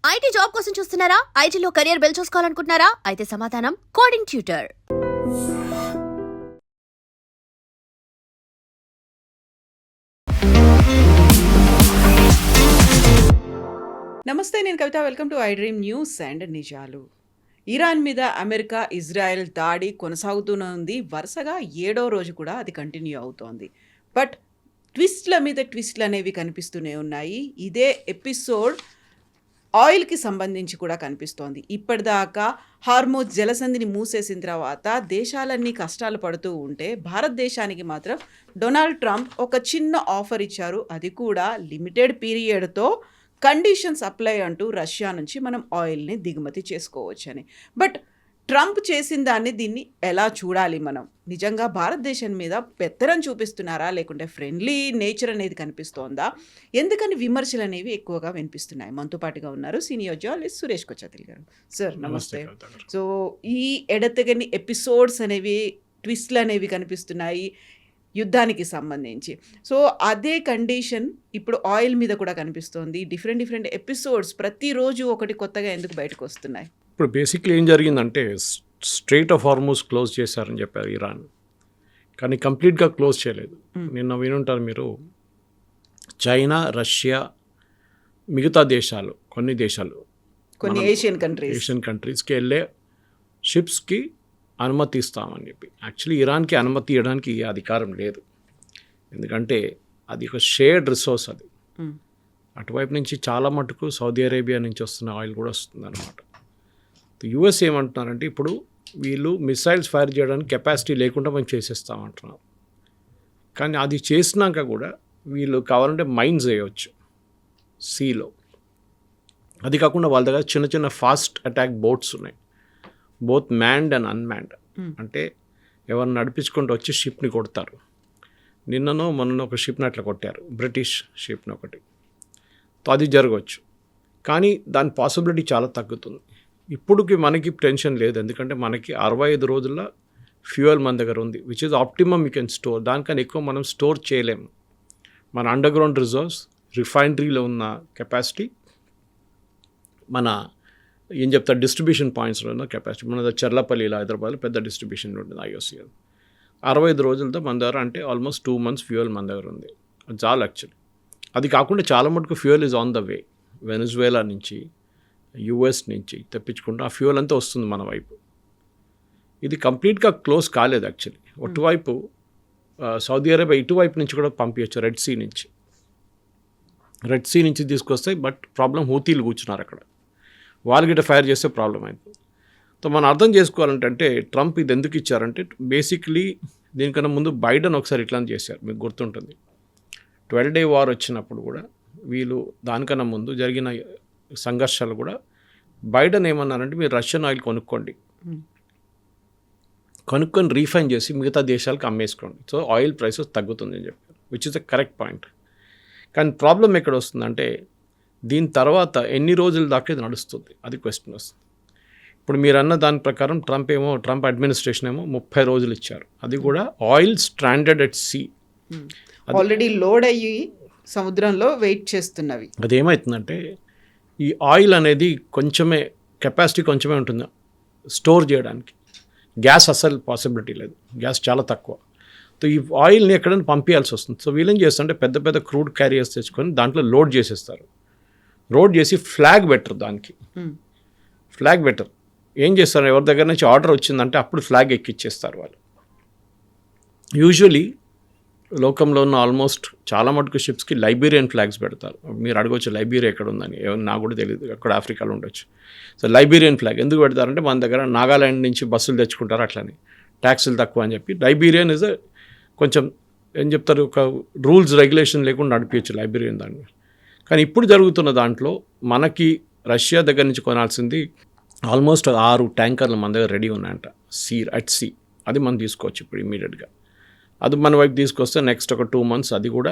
IT job కోసం చూస్తున్నారా? ఐటీలో కెరియర్ బిల్డ్ చూసుకోవాలనుకుంటున్నారా? అయితే సమాధానం కోడింగ్ ట్యూటర్. నమస్తే, నేను Kavitha. Welcome to I dream news and నిజాలు. ఇరాన్ మీద అమెరికా, ఇజ్రాయెల్ దాడి కొనసాగుతూనే ఉంది. వరుసగా 7వ రోజు కూడా అది కంటిన్యూ అవుతోంది. బట్ ట్విస్ట్ల మీద ట్విస్ట్లు అనేవి కనిపిస్తూనే ఉన్నాయి. ఇదే ఎపిసోడ్ ఆయిల్కి సంబంధించి కూడా కనిపిస్తోంది. ఇప్పటిదాకా హార్మోజ్ జలసంధిని మూసేసిన తర్వాత దేశాలన్నీ కష్టాలు పడుతూ ఉంటే భారతదేశానికి మాత్రం డొనాల్డ్ ట్రంప్ ఒక చిన్న ఆఫర్ ఇచ్చారు. అది కూడా లిమిటెడ్ పీరియడ్తో కండిషన్స్ అప్లై అంటూ రష్యా నుంచి మనం ఆయిల్ని దిగుమతి చేసుకోవచ్చని. బట్ ట్రంప్ చేసిన దీన్ని ఎలా చూడాలి మనం? నిజంగా భారతదేశం మీద పెత్తనం చూపిస్తున్నారా, లేకుంటే ఫ్రెండ్లీ నేచర్ అనేది కనిపిస్తోందా? ఎందుకని విమర్శలు అనేవి ఎక్కువగా వినిపిస్తున్నాయి? మనతో పాటుగా ఉన్నారు సీనియర్ జర్నలిస్ట్ సురేష్ కొచ్చాతిల్ గారు. సార్ నమస్తే. సో ఈ ఎడతెగని ఎపిసోడ్స్ అనేవి, ట్విస్ట్లు అనేవి కనిపిస్తున్నాయి యుద్ధానికి సంబంధించి. సో అదే కండిషన్ ఇప్పుడు ఆయిల్ మీద కూడా కనిపిస్తోంది. డిఫరెంట్ ఎపిసోడ్స్ ప్రతిరోజు ఒకటి కొత్తగా ఎందుకు బయటకు వస్తున్నాయి? ఇప్పుడు బేసిక్లీ ఏం జరిగిందంటే స్ట్రెయిట్ ఆఫ్ హార్మోజ్ క్లోజ్ చేశారని చెప్పారు ఇరాన్, కానీ కంప్లీట్గా క్లోజ్ చేయలేదు. నిన్న వినుంటారు మీరు, చైనా, రష్యా, మిగతా దేశాలు, కొన్ని ఏషియన్ కంట్రీస్కి వెళ్ళే షిప్స్కి అనుమతి ఇస్తామని చెప్పి. యాక్చువల్లీ ఇరాన్కి అనుమతి ఇవ్వడానికి అధికారం లేదు, ఎందుకంటే అది ఒక షేర్డ్ రిసోర్స్. అది అటువైపు నుంచి చాలా మటుకు సౌదీ అరేబియా నుంచి వస్తున్న ఆయిల్ కూడా వస్తుంది అనమాట. యుఎస్ ఏమంటున్నారంటే ఇప్పుడు వీళ్ళు మిసైల్స్ ఫైర్ చేయడానికి కెపాసిటీ లేకుండా మేము చేసేస్తామంటున్నారు. కానీ అది చేసినాక కూడా వీళ్ళు కావాలంటే మైన్స్ వేయవచ్చు సీలో. అది కాకుండా వాళ్ళ దగ్గర చిన్న చిన్న ఫాస్ట్ అటాక్ బోట్స్ ఉన్నాయి, బోత్ మ్యాన్డ్ అండ్ అన్మ్యాన్డ్. అంటే ఎవరిని నడిపించుకుంటూ వచ్చి షిప్ని కొడతారు. నిన్ననో మొన్న ఒక షిప్ని అట్లా కొట్టారు, బ్రిటిష్ షిప్ని ఒకటి. అది జరగవచ్చు, కానీ దాని పాసిబిలిటీ చాలా తగ్గుతుంది. ఇప్పుడుకి మనకి టెన్షన్ లేదు, ఎందుకంటే మనకి 65 రోజుల ఫ్యూయల్ మన దగ్గర ఉంది, which is optimum you can store. దానికన్నా ఎక్కువ మనం స్టోర్ చేయలేము. మన అండర్ గ్రౌండ్ రిజర్వ్స్, రిఫైనరీలో ఉన్న కెపాసిటీ, మన ఏం చెప్తారు డిస్ట్రిబ్యూషన్ పాయింట్స్లో ఉన్న కెపాసిటీ. మన చర్లపల్లిలో, హైదరాబాద్లో పెద్ద డిస్ట్రిబ్యూషన్ ఉంటుంది ఐఓసీఎల్. 65 రోజులతో మన దగ్గర, అంటే ఆల్మోస్ట్ 2 months ఫ్యూయల్ మన దగ్గర ఉంది. అది చాలా యాక్చువల్లీ. అది కాకుండా చాలా మటుకు fuel is on the way. Venezuela నుంచి, యుఎస్ నుంచి తెప్పించుకుంటూ ఆ ఫ్యూయల్ అంతా వస్తుంది మన వైపు. ఇది కంప్లీట్గా క్లోజ్ కాలేదు యాక్చువల్లీ. అటువైపు సౌదీ అరేబియా ఇటువైపు నుంచి కూడా పంపించచ్చు, రెడ్ సీ నుంచి తీసుకొస్తే. బట్ ప్రాబ్లం హూతీలు కూర్చున్నారు అక్కడ, వాళ్ళు గిట్ట ఫైర్ చేస్తే ప్రాబ్లం అయిపోతుంది. సో మనం అర్థం చేసుకోవాలంటే ట్రంప్ ఇది ఎందుకు ఇచ్చారంటే, బేసిక్లీ దీనికన్నా ముందు బైడెన్ ఒకసారి ఇట్లా చేశారు, మీకు గుర్తుంటుంది. 12-day వార్ వచ్చినప్పుడు కూడా వీళ్ళు దానికన్నా ముందు జరిగిన సంఘర్షాలు కూడా బైడెన్ ఏమన్నారంటే మీరు రష్యన్ ఆయిల్ కొనుక్కొని రీఫైన్ చేసి మిగతా దేశాలకు అమ్మేసుకోండి, సో ఆయిల్ ప్రైసెస్ తగ్గుతుంది అని చెప్పారు, which is the correct point. కానీ ప్రాబ్లం ఎక్కడ వస్తుందంటే దీని తర్వాత ఎన్ని రోజుల దాకా ఇది నడుస్తుంది, అది క్వశ్చన్ వస్తుంది. ఇప్పుడు మీరు అన్న దాని ప్రకారం ట్రంప్ అడ్మినిస్ట్రేషన్ ఏమో 30 రోజులు ఇచ్చారు. అది కూడా oil stranded at see, already load అయ్యి సముద్రంలో వెయిట్ చేస్తున్నవి. అదేమవుతుందంటే ఈ ఆయిల్ అనేది కెపాసిటీ కొంచెమే ఉంటుంది స్టోర్ చేయడానికి. గ్యాస్ అసలు పాసిబిలిటీ లేదు, గ్యాస్ చాలా తక్కువ. సో ఈ ఆయిల్ని ఎక్కడైనా పంపించాల్సి వస్తుంది. సో వీళ్ళేం చేస్తుంటే పెద్ద క్రూడ్ క్యారియర్స్ తెచ్చుకొని దాంట్లో లోడ్ చేసేస్తారు. లోడ్ చేసి ఫ్లాగ్ బెటర్, దానికి ఫ్లాగ్ బెటర్ ఏం చేస్తారు, ఎవరి దగ్గర నుంచి ఆర్డర్ వచ్చిందంటే అప్పుడు ఫ్లాగ్ ఎక్కిచ్చేస్తారు వాళ్ళు. యూజువలీ లోకంలో ఉన్న ఆల్మోస్ట్ చాలా మటుకు షిప్స్కి లైబీరియన్ ఫ్లాగ్స్ పెడతారు. మీరు అడగవచ్చు లైబీరియా ఎక్కడ ఉందని, నాకు కూడా తెలియదు, అక్కడ ఆఫ్రికాలో ఉండొచ్చు. సో లైబీరియన్ ఫ్లాగ్ ఎందుకు పెడతారంటే మన దగ్గర నాగాలాండ్ నుంచి బస్సులు తెచ్చుకుంటారు, అట్లని ట్యాక్సులు తక్కువ అని చెప్పి. లైబీరియన్ ఇస్ కొంచెం ఏం చెప్తారు, ఒక రూల్స్ రెగ్యులేషన్ లేకుండా నడిపించచ్చు లైబీరియన్ దాన్ని. కానీ ఇప్పుడు జరుగుతున్న దాంట్లో మనకి రష్యా దగ్గర నుంచి కొనాల్సింది ఆల్మోస్ట్ 6 ట్యాంకర్లు మన దగ్గర రెడీ ఉన్నాయంట, అట్ సీ. అది మనం తీసుకోవచ్చు ఇప్పుడు ఇమీడియట్గా. అది మన వైపు తీసుకొస్తే నెక్స్ట్ ఒక 2 months, అది కూడా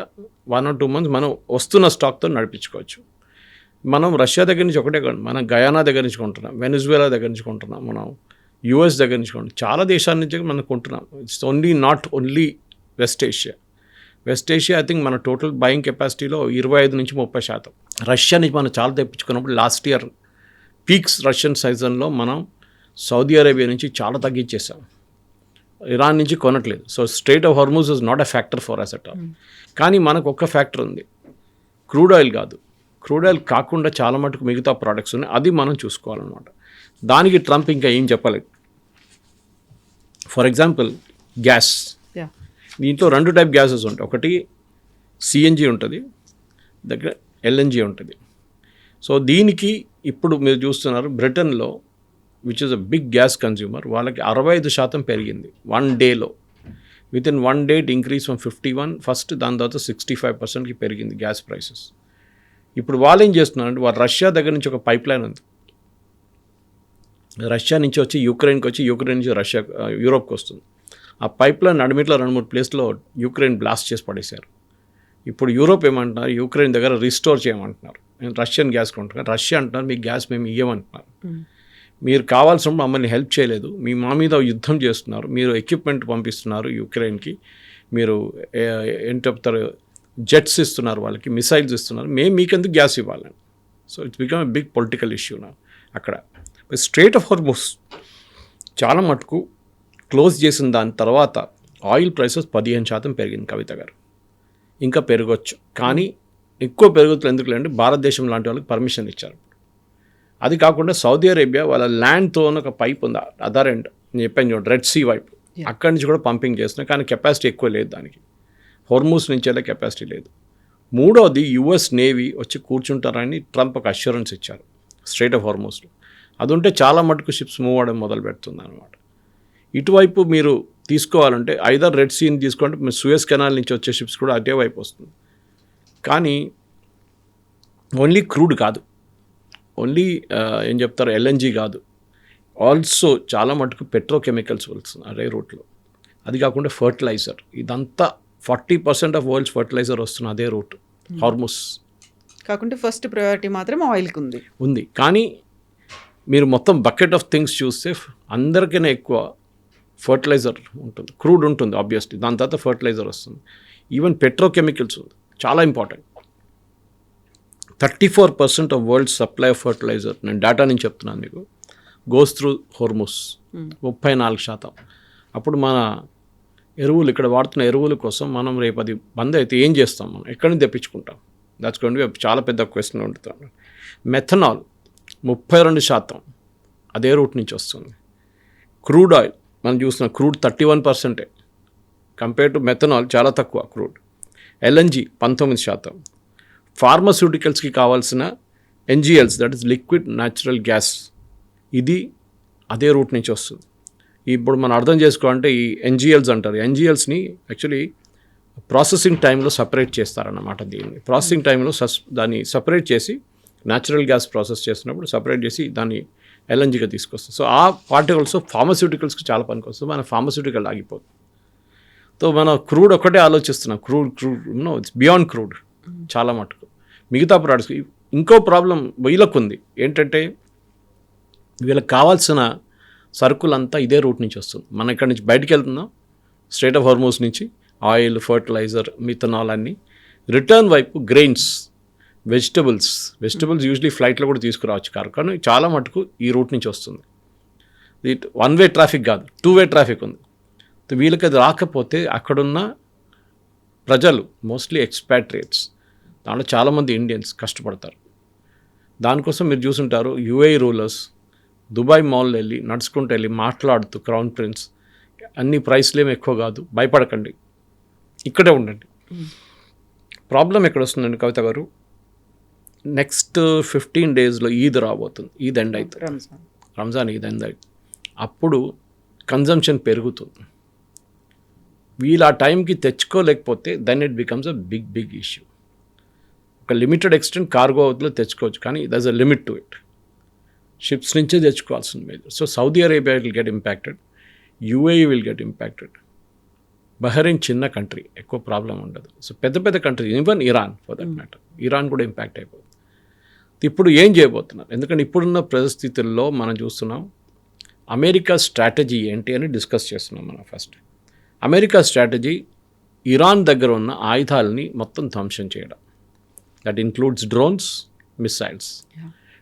1 or 2 months మనం వస్తున్న స్టాక్తో నడిపించుకోవచ్చు. మనం రష్యా దగ్గర నుంచి ఒకటే కాదు, మనం గయానా దగ్గర నుంచి కొంటున్నాం, వెనజువేలా దగ్గర నుంచి కొంటున్నాం, మనం యూఎస్ దగ్గర నుంచి కొంటున్నాం, చాలా దేశాల నుంచి మనం కొంటున్నాం. It's not only west Asia. I think మన టోటల్ బయింగ్ కెపాసిటీలో 25 నుంచి 30%. రష్యా నుంచి మనం చాలా తెప్పించుకున్నప్పుడు లాస్ట్ ఇయర్ పీక్స్ రష్యన్ సీజన్లో మనం సౌదీ అరేబియా నుంచి చాలా తగ్గించేసాం. ఇరాన్ నుంచి కొనట్లేదు. So strait of Hormuz is not a factor for us at all. కానీ మనకు ఒక్క ఫ్యాక్టర్ ఉంది, క్రూడ్ ఆయిల్ కాదు. క్రూడ్ ఆయిల్ కాకుండా చాలా మటుకు మిగతా ప్రోడక్ట్స్ ఉన్నాయి, అది మనం చూసుకోవాలన్నమాట. దానికి ట్రంప్ ఇంకా ఏం చెప్పలేదు. ఫర్ ఎగ్జాంపుల్ గ్యాస్, దీంట్లో 2 టైప్ గ్యాసెస్ ఉంటాయి. ఒకటి సిఎన్జి ఉంటుంది, దగ్గర ఎల్ఎన్జి ఉంటుంది. సో దీనికి ఇప్పుడు మీరు చూస్తున్నారు బ్రిటన్లో, which is a big gas consumer, వాళ్ళకి 65% పెరిగింది 1 డేలో. With in 1 day it increase from 51 first, దాని తర్వాత 65%కి పెరిగింది గ్యాస్ ప్రైసెస్. ఇప్పుడు వాళ్ళు ఏం చేస్తున్నారంటే, వాళ్ళు రష్యా దగ్గర నుంచి ఒక పైప్ లైన్ ఉంది, రష్యా నుంచి వచ్చి యుక్రెయిన్కి వచ్చి, యుక్రెయిన్ నుంచి రష్యా యూరోప్కి వస్తుంది. ఆ పైప్ లైన్ నడిమిట్లో 2-3 ప్లేస్లో యుక్రెయిన్ బ్లాస్ట్ చేసి పడేశారు. ఇప్పుడు యూరోప్ ఏమంటున్నారు, యుక్రెయిన్ దగ్గర రిస్టోర్ చేయమంటున్నారు. రష్యన్ గ్యాస్ కొంటున్నారు, రష్యా అంటున్నారు మీకు గ్యాస్ మేము ఇవ్వమంటున్నారు. మీరు కావాల్సినప్పుడు మమ్మల్ని హెల్ప్ చేయలేదు, మా మీద యుద్ధం చేస్తున్నారు, మీరు ఎక్విప్మెంట్ పంపిస్తున్నారు యుక్రెయిన్కి, మీరు ఏం చెప్తారు జెట్స్ ఇస్తున్నారు వాళ్ళకి, మిసైల్స్ ఇస్తున్నారు, మేము మీకెందుకు గ్యాస్ ఇవ్వాలని. So it's become a big political issue నా అక్కడ. స్ట్రైట్ ఆఫ్ హార్మూజ్ చాలా మటుకు క్లోజ్ చేసిన దాని తర్వాత ఆయిల్ ప్రైసెస్ 15% పెరిగింది కవిత గారు. ఇంకా పెరగచ్చు, కానీ ఎక్కువ పెరుగుతుంది ఎందుకు లేదంటే భారతదేశం లాంటి వాళ్ళకి పర్మిషన్ ఇచ్చారు. అది కాకుండా సౌదీ అరేబియా వాళ్ళ ల్యాండ్తో ఒక పైప్ ఉంది, అదర్ ఎండ్ నేను చెప్పాను చూడండి, రెడ్ సీ వైపు, అక్కడి నుంచి కూడా పంపింగ్ చేస్తున్నాయి. కానీ కెపాసిటీ ఎక్కువ లేదు దానికి, హోర్మూస్ నుంచి వెళ్ళే కెపాసిటీ లేదు. మూడోది యుఎస్ నేవీ వచ్చి కూర్చుంటారని ట్రంప్ ఒక అష్యూరెన్స్ ఇచ్చారు స్ట్రైట్ ఆఫ్ హార్మూస్లో. అది ఉంటే చాలా మటుకు షిప్స్ మూవ్ అవ్వడం మొదలు పెడుతుంది అనమాట. ఇటువైపు మీరు తీసుకోవాలంటే ఐదర్ రెడ్ సీని తీసుకోండి, మీరు సూయస్ కెనాల్ నుంచి వచ్చే షిప్స్ కూడా అదే వైపు వస్తుంది. కానీ ఓన్లీ క్రూడ్ కాదు, ఓన్లీ ఏం చెప్తారు ఎల్ఎన్జీ కాదు, ఆల్సో చాలా మటుకు పెట్రోకెమికల్స్ వస్తుంది అదే రూట్లో. అది కాకుండా ఫర్టిలైజర్, ఇదంతా 40% ఆఫ్ వరల్డ్స్ ఫర్టిలైజర్ వస్తుంది అదే రూట్ హార్మూస్. కాకుంటే ఫస్ట్ ప్రయారిటీ మాత్రం ఆయిల్కి ఉంది. కానీ మీరు మొత్తం బకెట్ ఆఫ్ థింగ్స్ చూస్తే అందరికైనా ఎక్కువ ఫర్టిలైజర్ ఉంటుంది, క్రూడ్ ఉంటుంది ఆబ్వియస్లీ, దాని తర్వాత ఫర్టిలైజర్ వస్తుంది, ఈవెన్ పెట్రోకెమికల్స్ ఉంది, చాలా important. 34% of world supply of fertilizer, నేను డేటా నుంచి చెప్తున్నాను మీకు, గోస్ త్రూ హోర్మూస్ 34%. అప్పుడు మన ఎరువులు, ఇక్కడ వాడుతున్న ఎరువుల కోసం మనం రేపు అది బంద్ అయితే ఏం చేస్తాం, మనం ఎక్కడి నుంచి తెప్పించుకుంటాం? దాట్స్ గోయింగ్ టు బి చాలా పెద్ద క్వశ్చన్ ఉంటుంది. మెథనాల్ 32% అదే రూట్ నుంచి వస్తుంది. క్రూడ్ ఆయిల్ మనం చూస్తున్నాం, క్రూడ్ 31% కంపేర్ టు మెథనాల్ చాలా తక్కువ క్రూడ్. ఎల్ఎన్జి 19%. ఫార్మాస్యూటికల్స్కి కావాల్సిన NGLs, that is liquid natural gas, ఇది అదే రూట్ నుంచి వస్తుంది. ఇప్పుడు మనం అర్థం చేసుకోవాలంటే ఈ ఎన్జిఎల్స్ అంటారు, ఎన్జిఎల్స్ని యాక్చువల్లీ ప్రాసెసింగ్ టైంలో సపరేట్ చేస్తారన్నమాట. దీన్ని ప్రాసెసింగ్ టైంలో దాన్ని సపరేట్ చేసి న్యాచురల్ గ్యాస్ ప్రాసెస్ చేసినప్పుడు సపరేట్ చేసి దాన్ని ఎల్ఎన్జీగా తీసుకొస్తుంది. సో ఆ పార్టికల్స్ ఫార్మాస్యూటికల్స్కి చాలా పనికి వస్తుంది. మన ఫార్మాస్యూటికల్ ఆగిపోతుంది. సో మన క్రూడ్ ఒకటే ఆలోచిస్తున్నాం, క్రూడ్ ఇట్స్ బియాండ్ క్రూడ్ చాలా మటుకు. మిగతా ప్రోడక్ట్స్ ఇంకో ప్రాబ్లం వీళ్ళకు ఉంది ఏంటంటే, వీళ్ళకి కావాల్సిన సరుకులంతా ఇదే రూట్ నుంచి వస్తుంది. మనం ఇక్కడ నుంచి బయటికి వెళ్తున్నాం స్ట్రైట్ ఆఫ్ హార్మూస్ నుంచి, ఆయిల్, ఫర్టిలైజర్, మిథనాల్ అన్నీ. రిటర్న్ వైపు గ్రెయిన్స్, వెజిటబుల్స్ యూజువలీ ఫ్లైట్లో కూడా తీసుకురావచ్చు కారు, కానీ చాలా మటుకు ఈ రూట్ నుంచి వస్తుంది. ఇది 1 వే ట్రాఫిక్ కాదు, 2 వే ట్రాఫిక్ ఉంది. వీళ్ళకి అది రాకపోతే అక్కడున్న ప్రజలు మోస్ట్లీ ఎక్స్పాట్రియేట్స్, దాంట్లో చాలామంది ఇండియన్స్ కష్టపడతారు. దానికోసం మీరు చూసుంటారు యుఏఈ రూలర్స్ దుబాయ్ మాల్లో వెళ్ళి నడుచుకుంటూ వెళ్ళి మాట్లాడుతూ, క్రౌన్ ప్రిన్స్ అన్ని ప్రైస్లు ఏమి ఎక్కువ కాదు, భయపడకండి, ఇక్కడే ఉండండి. ప్రాబ్లం ఎక్కడ వస్తుందండి కవిత గారు, నెక్స్ట్ 15 డేస్లో ఈద్ రాబోతుంది, ఈద్ ఎండ్ అవుతుంది, రంజాన్ ఈద్ ఎండ్ అవుతుంది. అప్పుడు కన్జంప్షన్ పెరుగుతుంది. వీళ్ళు ఆ టైంకి తెచ్చుకోలేకపోతే then it becomes a big issue. ఒక లిమిటెడ్ ఎక్స్టెంట్ కార్గో అవుతుందో తెచ్చుకోవచ్చు, కానీ there's a limit to it. Ships నుంచే తెచ్చుకోవాల్సింది major. So Saudi Arabia will get impacted, UAE will get impacted. Bahrain చిన్న కంట్రీ, ఎక్కువ ప్రాబ్లం ఉండదు. సో పెద్ద country, even Iran for that matter, Iran కూడా ఇంపాక్ట్ అయిపోతుంది. ఇప్పుడు ఏం చేయబోతున్నారు, ఎందుకంటే ఇప్పుడున్న పరిస్థితుల్లో మనం చూస్తున్నాం అమెరికా స్ట్రాటజీ ఏంటి అని డిస్కస్ చేస్తున్నాం మనం. ఫస్ట్ అమెరికా స్ట్రాటజీ ఇరాన్ దగ్గర ఉన్న ఆయుధాలని మొత్తం ధ్వంసం చేయడం, దట్ ఇన్క్లూడ్స్ డ్రోన్స్, మిసైల్స్.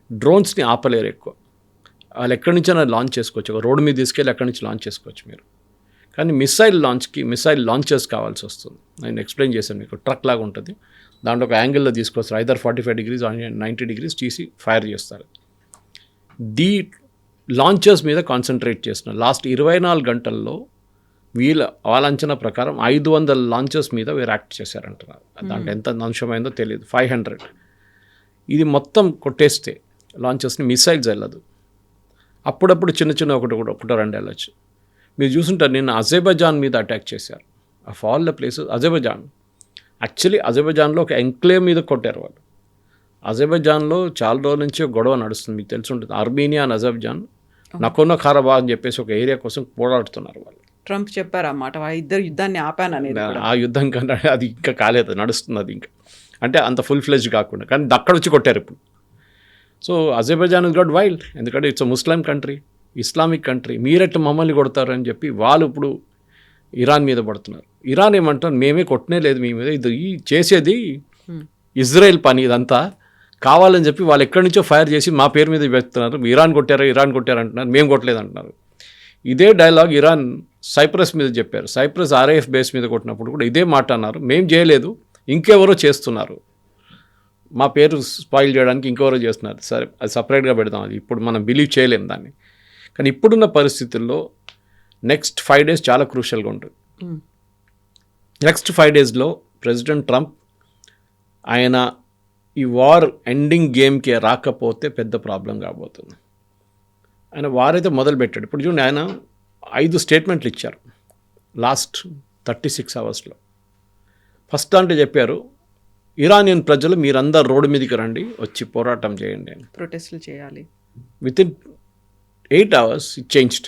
డ్రోన్స్ని ఆపలేరు ఎక్కువ. వాళ్ళు ఎక్కడి నుంచైనా లాంచ్ చేసుకోవచ్చు. ఒక రోడ్డు మీద తీసుకెళ్ళి అక్కడి నుంచి లాంచ్ చేసుకోవచ్చు మీరు. కానీ మిసైల్ లాంచెస్ కావాల్సి వస్తుంది. నేను ఎక్స్ప్లెయిన్ చేశాను మీకు. ట్రక్ లాగా ఉంటుంది, దాంట్లో ఒక యాంగిల్లో తీసుకొస్తారు. ఐదర్ 45 degrees 90 degrees తీసి ఫైర్ చేస్తారు. ది లాంచెస్ మీద కాన్సన్ట్రేట్ చేస్తున్నారు. లాస్ట్ 24 గంటల్లో వాళ్ళ అంచనా ప్రకారం 500 లాంచెస్ మీద వీరు యాక్ట్ చేశారంటున్నారు. దాంట్లో ఎంత అంశమైందో తెలియదు. 500 ఇది మొత్తం కొట్టేస్తే లాంచెస్ని మిసైల్స్ వెళ్ళదు. అప్పుడప్పుడు చిన్న ఒకటో రెండు వెళ్ళచ్చు. మీరు చూసుంటారు, నిన్న అజర్బైజాన్ మీద అటాక్ చేశారు. Of all the places Azerbaijan. Actually అజర్బైజాన్లో ఒక ఎంక్లేవ్ మీద కొట్టారు వాళ్ళు. అజర్బైజాన్లో చాలా రోజుల నుంచి ఒక గొడవ నడుస్తుంది, మీకు తెలిసి ఉంటుంది. ఆర్మేనియా అండ్ అజర్బైజాన్ నకోనో ఖారబాగ్ అని చెప్పేసి ఒక ఏరియా కోసం పోరాడుతున్నారు వాళ్ళు. ట్రంప్ చెప్పారు అన్నమాట, ఆ ఇద్దరు యుద్ధాన్ని ఆపాను అనేది. ఆ యుద్ధం కన్నా అది ఇంకా కాలేదు, నడుస్తుంది అది ఇంకా. అంటే అంత ఫుల్ ఫ్లెడ్జ్ కాకుండా, కానీ అక్కడ వచ్చి కొట్టారు ఇప్పుడు. So Azerbaijan is got wild, ఎందుకంటే it's Muslim country, Islamic country. మీరెట్టు మమ్మల్ని కొడతారు అని చెప్పి వాళ్ళు ఇప్పుడు ఇరాన్ మీద పడుతున్నారు. ఇరాన్ ఏమంటారు, మేమే కొట్టనే లేదు మీ మీద, ఇది చేసేది ఇజ్రాయెల్ పని ఇదంతా, కావాలని చెప్పి వాళ్ళు ఎక్కడి నుంచో ఫైర్ చేసి మా పేరు మీద పెడుతున్నారు. ఇరాన్ కొట్టారు అంటున్నారు, మేము కొట్టలేదు అంటున్నారు. ఇదే డైలాగ్ ఇరాన్ సైప్రస్ మీద చెప్పారు. సైప్రస్ RAF బేస్ మీద కొట్టినప్పుడు కూడా ఇదే మాట అన్నారు, మేము చేయలేదు, ఇంకెవరో చేస్తున్నారు, మా పేరు స్పాయిల్ చేయడానికి ఇంకెవరో చేస్తున్నారు. సరే, అది సపరేట్గా పెడదాం, అది ఇప్పుడు మనం బిలీవ్ చేయలేం దాన్ని. కానీ ఇప్పుడున్న పరిస్థితుల్లో నెక్స్ట్ 5 days చాలా క్రూషియల్గా ఉంటుంది. నెక్స్ట్ 5 daysలో ప్రెసిడెంట్ ట్రంప్ ఆయన ఈ వార్ ఎండింగ్ గేమ్కి రాకపోతే పెద్ద ప్రాబ్లం కాబోతుంది. ఆయన వార్ అయితే మొదలుపెట్టాడు. ఇప్పుడు చూడండి, ఆయన 5 స్టేట్మెంట్లు ఇచ్చారు లాస్ట్ 36 hours. ఫస్ట్ అంటే చెప్పారు, ఇరానియన్ ప్రజలు మీరందరూ రోడ్డు మీదకి రండి, వచ్చి పోరాటం చేయండి అని. ప్రొటెస్ట్లు చేయాలి. Within 8 hours it changed.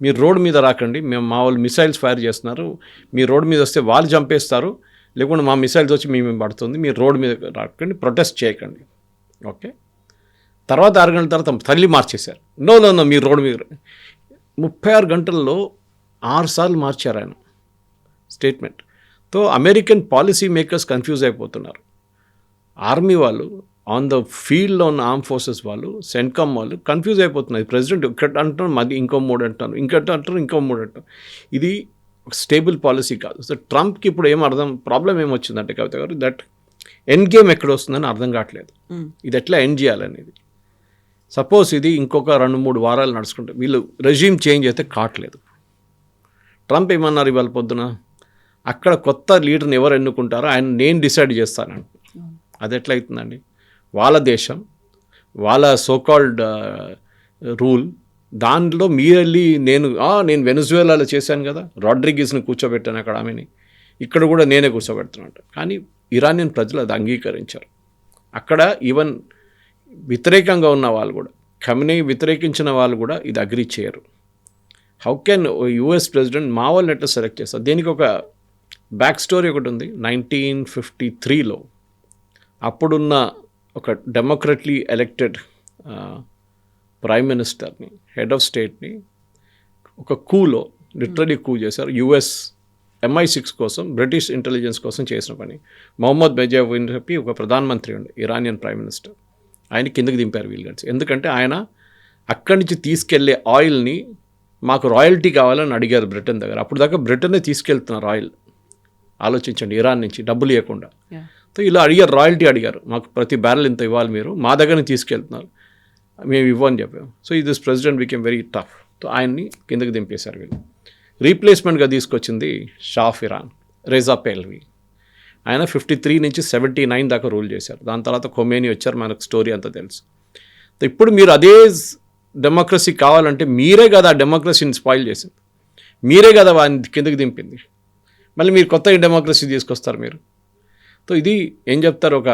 మీరు రోడ్డు మీద రాకండి, మా వాళ్ళు మిసైల్స్ ఫైర్ చేస్తున్నారు, మీరు రోడ్డు మీద వస్తే వాళ్ళు చంపేస్తారు, లేకుంటే మా మిసైల్స్ వచ్చి మేము పడుతుంది, మీరు రోడ్డు మీద రాకండి, ప్రొటెస్ట్ చేయకండి. ఓకే, తర్వాత 6 గంటల తర్వాత తల్లి మార్చేశారు. నో మీరు రోడ్డు మీద 36 గంటల్లో 6 సార్లు మార్చారు ఆయన స్టేట్మెంట్. తో అమెరికన్ పాలసీ మేకర్స్ కన్ఫ్యూజ్ అయిపోతున్నారు. ఆర్మీ వాళ్ళు, ఆన్ ద ఫీల్డ్లో ఉన్న ఆర్మ్ ఫోర్సెస్ వాళ్ళు, సెంట్కామ్ వాళ్ళు కన్ఫ్యూజ్ అయిపోతున్నారు. ప్రెసిడెంట్ ఇక్కడ అంటారు, మాది ఇంకో 3 అంటారు, ఇంకో 3 అంటారు. ఇది స్టేబుల్ పాలసీ కాదు. సో ట్రంప్కి ఇప్పుడు ప్రాబ్లం ఏమొచ్చిందంటే కవిత గారు, దట్ ఎండ్ గేమ్ ఎక్కడ వస్తుందని అర్థం కావట్లేదు. ఇది ఎట్లా ఎండ్ చేయాలనేది. సపోజ్ ఇది ఇంకొక 2-3 వారాలు నడుచుకుంటే వీళ్ళు రెజ్యూమ్ చేంజ్ అయితే కావట్లేదు. ట్రంప్ ఏమన్నారు ఇవాళ పొద్దున, అక్కడ కొత్త లీడర్ని ఎవరు ఎన్నుకుంటారో ఆయన నేను డిసైడ్ చేస్తానంట. అది ఎట్లా అవుతుందండి? వాళ్ళ దేశం, వాళ్ళ సోకాల్డ్ రూల్, దాంట్లో మీరెళ్ళి నేను వెనజువేలాలో చేశాను కదా, రాడ్రిగేజ్ని కూర్చోబెట్టాను అక్కడ, ఆమెని ఇక్కడ కూడా నేనే కూర్చోబెడుతున్నట్టు. కానీ ఇరానియన్ ప్రజలు అది అంగీకరించారు. అక్కడ ఈవెన్ వ్యతిరేకంగా ఉన్న వాళ్ళు కూడా, ఖమేనీ వ్యతిరేకించిన వాళ్ళు కూడా ఇది అగ్రీ చేయరు. హౌ కెన్ US ప్రెసిడెంట్ మా వాళ్ళని ఎట్లా సెలెక్ట్ చేస్తారు? దీనికి ఒక బ్యాక్ స్టోరీ ఒకటి ఉంది. 1953లో అప్పుడున్న ఒక డెమోక్రట్లీ ఎలెక్టెడ్ ప్రైమ్ మినిస్టర్ని, హెడ్ ఆఫ్ స్టేట్ని ఒక కూలో లిటరలీ కూ చేశారు. US MI6 కోసం, బ్రిటిష్ ఇంటెలిజెన్స్ కోసం చేసిన పని. మొహమ్మద్ బెజావ్ అని చెప్పి ఒక ప్రధానమంత్రి ఉండే, ఇరానియన్ ప్రైమ్ మినిస్టర్. ఆయన కిందకి దింపారు వీళ్ళు కలిసి. ఎందుకంటే ఆయన అక్కడి నుంచి తీసుకెళ్లే ఆయిల్ని మాకు రాయల్టీ కావాలని అడిగారు బ్రిటన్ దగ్గర. అప్పుడు దాకా బ్రిటనే తీసుకెళ్తున్నారు ఆయిల్. ఆలోచించండి, ఇరాన్ నుంచి డబ్బులు ఇవ్వకుండా. సో ఇలా అడిగారు, రాయల్టీ అడిగారు, మాకు ప్రతి బ్యారెల్ ఇంత ఇవ్వాలి, మీరు మా దగ్గరని తీసుకెళ్తున్నారు, మేము ఇవ్వని చెప్పాము. So this president became very tough. So ఆయన్ని కిందకి దింపేశారు వీళ్ళు. రీప్లేస్మెంట్గా తీసుకొచ్చింది షా ఆఫ్ ఇరాన్, రేజా పెహ్లవి. ఆయన 53 నుంచి 79 దాకా రూల్ చేశారు. దాని తర్వాత ఖొమేనీ వచ్చారు, మనకు స్టోరీ అంతా తెలుసు. ఇప్పుడు మీరు అదే డెమోక్రసీ కావాలంటే మీరే కదా ఆ డెమోక్రసీని స్పాయిల్ చేసింది, మీరే కదా వాడిని కిందకి దింపింది. మళ్ళీ మీరు కొత్త డెమోక్రసీ తీసుకొస్తారు మీరు. సో ఇది ఏం చెప్తారు, ఒక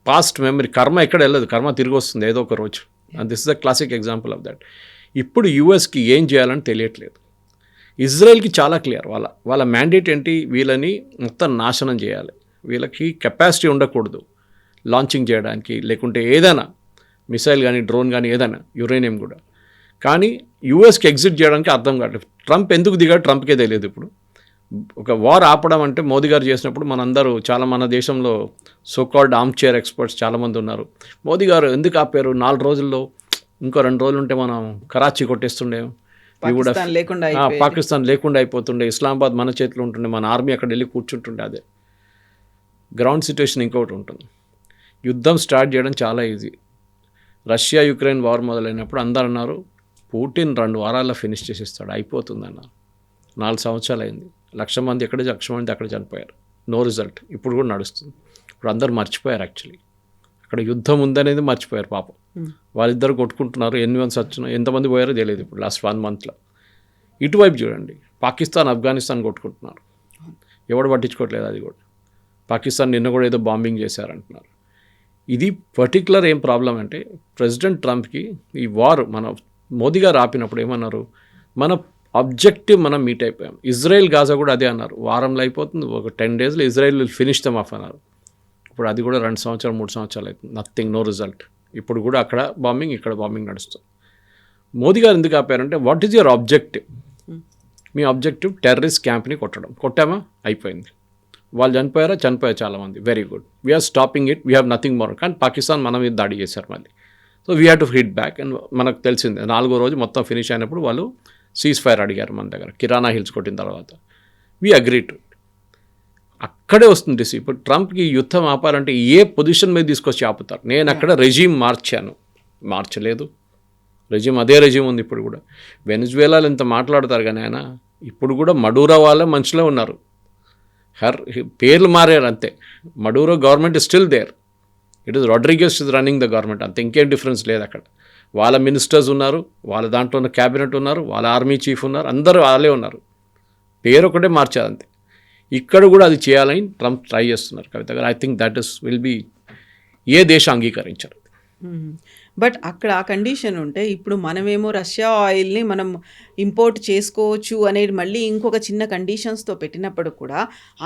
పాస్ట్ మెమరీ. కర్మ ఎక్కడ వెళ్ళదు, కర్మ తిరిగి వస్తుంది ఏదో ఒక రోజు. And this is the classic example of that. ఇప్పుడు యూఎస్కి ఏం చేయాలని తెలియట్లేదు. ఇజ్రాయెల్కి చాలా క్లియర్, వాళ్ళ మ్యాండేట్ ఏంటి, వీళ్ళని మొత్తం నాశనం చేయాలి, వీళ్ళకి కెపాసిటీ ఉండకూడదు లాంచింగ్ చేయడానికి, లేకుంటే ఏదైనా మిసైల్ కానీ డ్రోన్ కానీ ఏదైనా, యురేనియం కూడా. కానీ యూఎస్కి ఎగ్జిట్ చేయడానికి అర్థం కావట్లేదు. ట్రంప్ ఎందుకు దిగాడు ట్రంప్కే తెలియదు. ఇప్పుడు ఒక వార్ ఆపడం అంటే మోదీ గారు చేసినప్పుడు మనందరూ మన దేశంలో సోకాల్డ్ ఆర్మ్ చైర్ ఎక్స్పర్ట్స్ చాలామంది ఉన్నారు. మోదీ గారు ఎందుకు ఆపారు, 4 రోజుల్లో ఇంకో 2 రోజులు ఉంటే మనం కరాచీ కొట్టేస్తుండే, పాకిస్తాన్ లేకుండా అయిపోతుండే, ఇస్లామాబాద్ మన చేతిలో ఉంటుండే, మన ఆర్మీ అక్కడ వెళ్ళి కూర్చుంటుండే. అదే గ్రౌండ్ సిచ్యువేషన్ ఇంకొకటి ఉంటుంది. యుద్ధం స్టార్ట్ చేయడం చాలా ఈజీ. రష్యా యుక్రెయిన్ వార్ మొదలైనప్పుడు అందరు అన్నారు పుటిన్ 2 వారాల్లో ఫినిష్ చేసేస్తాడు, అయిపోతుంది అన్నారు. 4 సంవత్సరాలు అయింది. 1,00,000 మంది ఎక్కడ, 1,00,000 మంది అక్కడ చనిపోయారు. No result. ఇప్పుడు కూడా నడుస్తుంది. ఇప్పుడు అందరు మర్చిపోయారు. యాక్చువల్లీ అక్కడ యుద్ధం ఉందనేది మర్చిపోయారు పాపం. వాళ్ళిద్దరు కొట్టుకుంటున్నారు. ఎన్ని మంది వచ్చినా ఎంతమంది పోయారో తెలియదు. ఇప్పుడు లాస్ట్ 1 మంత్లో ఇటువైపు చూడండి, పాకిస్తాన్ ఆఫ్ఘనిస్తాన్ కొట్టుకుంటున్నారు. ఎవడు పట్టించుకోవట్లేదు. అది కూడా పాకిస్తాన్ నిన్న కూడా ఏదో బాంబింగ్ చేశారంటున్నారు. ఇది పర్టికులర్ ఏం ప్రాబ్లం అంటే ప్రెసిడెంట్ ట్రంప్కి ఈ వార్ మన మోదీ గారు ఆపినప్పుడు ఏమన్నారు, మన ఆబ్జెక్టివ్ మనం మీట్ అయిపోయాం. ఇజ్రాయెల్ గాజా కూడా అదే అన్నారు, వారంలో అయిపోతుంది, ఒక 10 డేస్లో Israel will finish them of అన్నారు. ఇప్పుడు అది కూడా 2 సంవత్సరాలు 3 సంవత్సరాలు అవుతుంది, నథింగ్, నో రిజల్ట్. ఇప్పుడు కూడా అక్కడ బాంబింగ్, ఇక్కడ బాంబింగ్ నడుస్తుంది. మోదీ గారు ఎందుకు ఆపారంటే వాట్ ఈజ్ యువర్ ఆబ్జెక్టివ్? మీ ఆబ్జెక్టివ్ టెర్రరిస్ట్ క్యాంప్ని కొట్టడం. కొట్టామా, అయిపోయింది. వాళ్ళు చనిపోయారు చాలామంది, very good, we're stopping it, we have nothing more. కానీ పాకిస్తాన్ మన మీద దాడి చేశారు మళ్ళీ. So we have to hit back. And మనకు తెలిసిందే 4వ రోజు మొత్తం ఫినిష్ అయినప్పుడు వాళ్ళు సీజ్ ఫైర్ అడిగారు మన దగ్గర, కిరాణా హిల్స్ కొట్టిన తర్వాత. We agree to. అక్కడే వస్తుంది. ఇప్పుడు ట్రంప్కి యుద్ధం ఆపాలంటే ఏ పొజిషన్ మీద తీసుకొచ్చి ఆపుతారు? నేను అక్కడ రెజీమ్ మార్చలేదు. రెజీమ్ అదే రెజీమ్ ఉంది ఇప్పుడు కూడా. వెనిజువేలాలో ఇంత మాట్లాడతారు కానీ ఆయన ఇప్పుడు కూడా మడూరో వాళ్ళ మనుషులే ఉన్నారు. పేర్లు మారారు అంతే. Maduro government is still there. It is Rodriguez is running the government, అంతే, ఇంకేం డిఫరెన్స్ లేదు అక్కడ. వాళ్ళ మినిస్టర్స్ ఉన్నారు, వాళ్ళ దాంట్లో ఉన్న క్యాబినెట్ ఉన్నారు, వాళ్ళ ఆర్మీ చీఫ్ ఉన్నారు, అందరూ వాళ్ళే ఉన్నారు. పేరు ఒకటే మార్చారు అంతే. ఇక్కడ కూడా అది చేయాలని ట్రంప్ ట్రై చేస్తున్నారు కవిత గారు. I think that is will be, ఏ దేశం అంగీకరించారు. బట్ అక్కడ ఆ కండిషన్ ఉంటే ఇప్పుడు మనమేమో రష్యా ఆయిల్ని మనం ఇంపోర్ట్ చేసుకోవచ్చు అనేది మళ్ళీ ఇంకొక చిన్న కండిషన్స్తో పెట్టినప్పుడు కూడా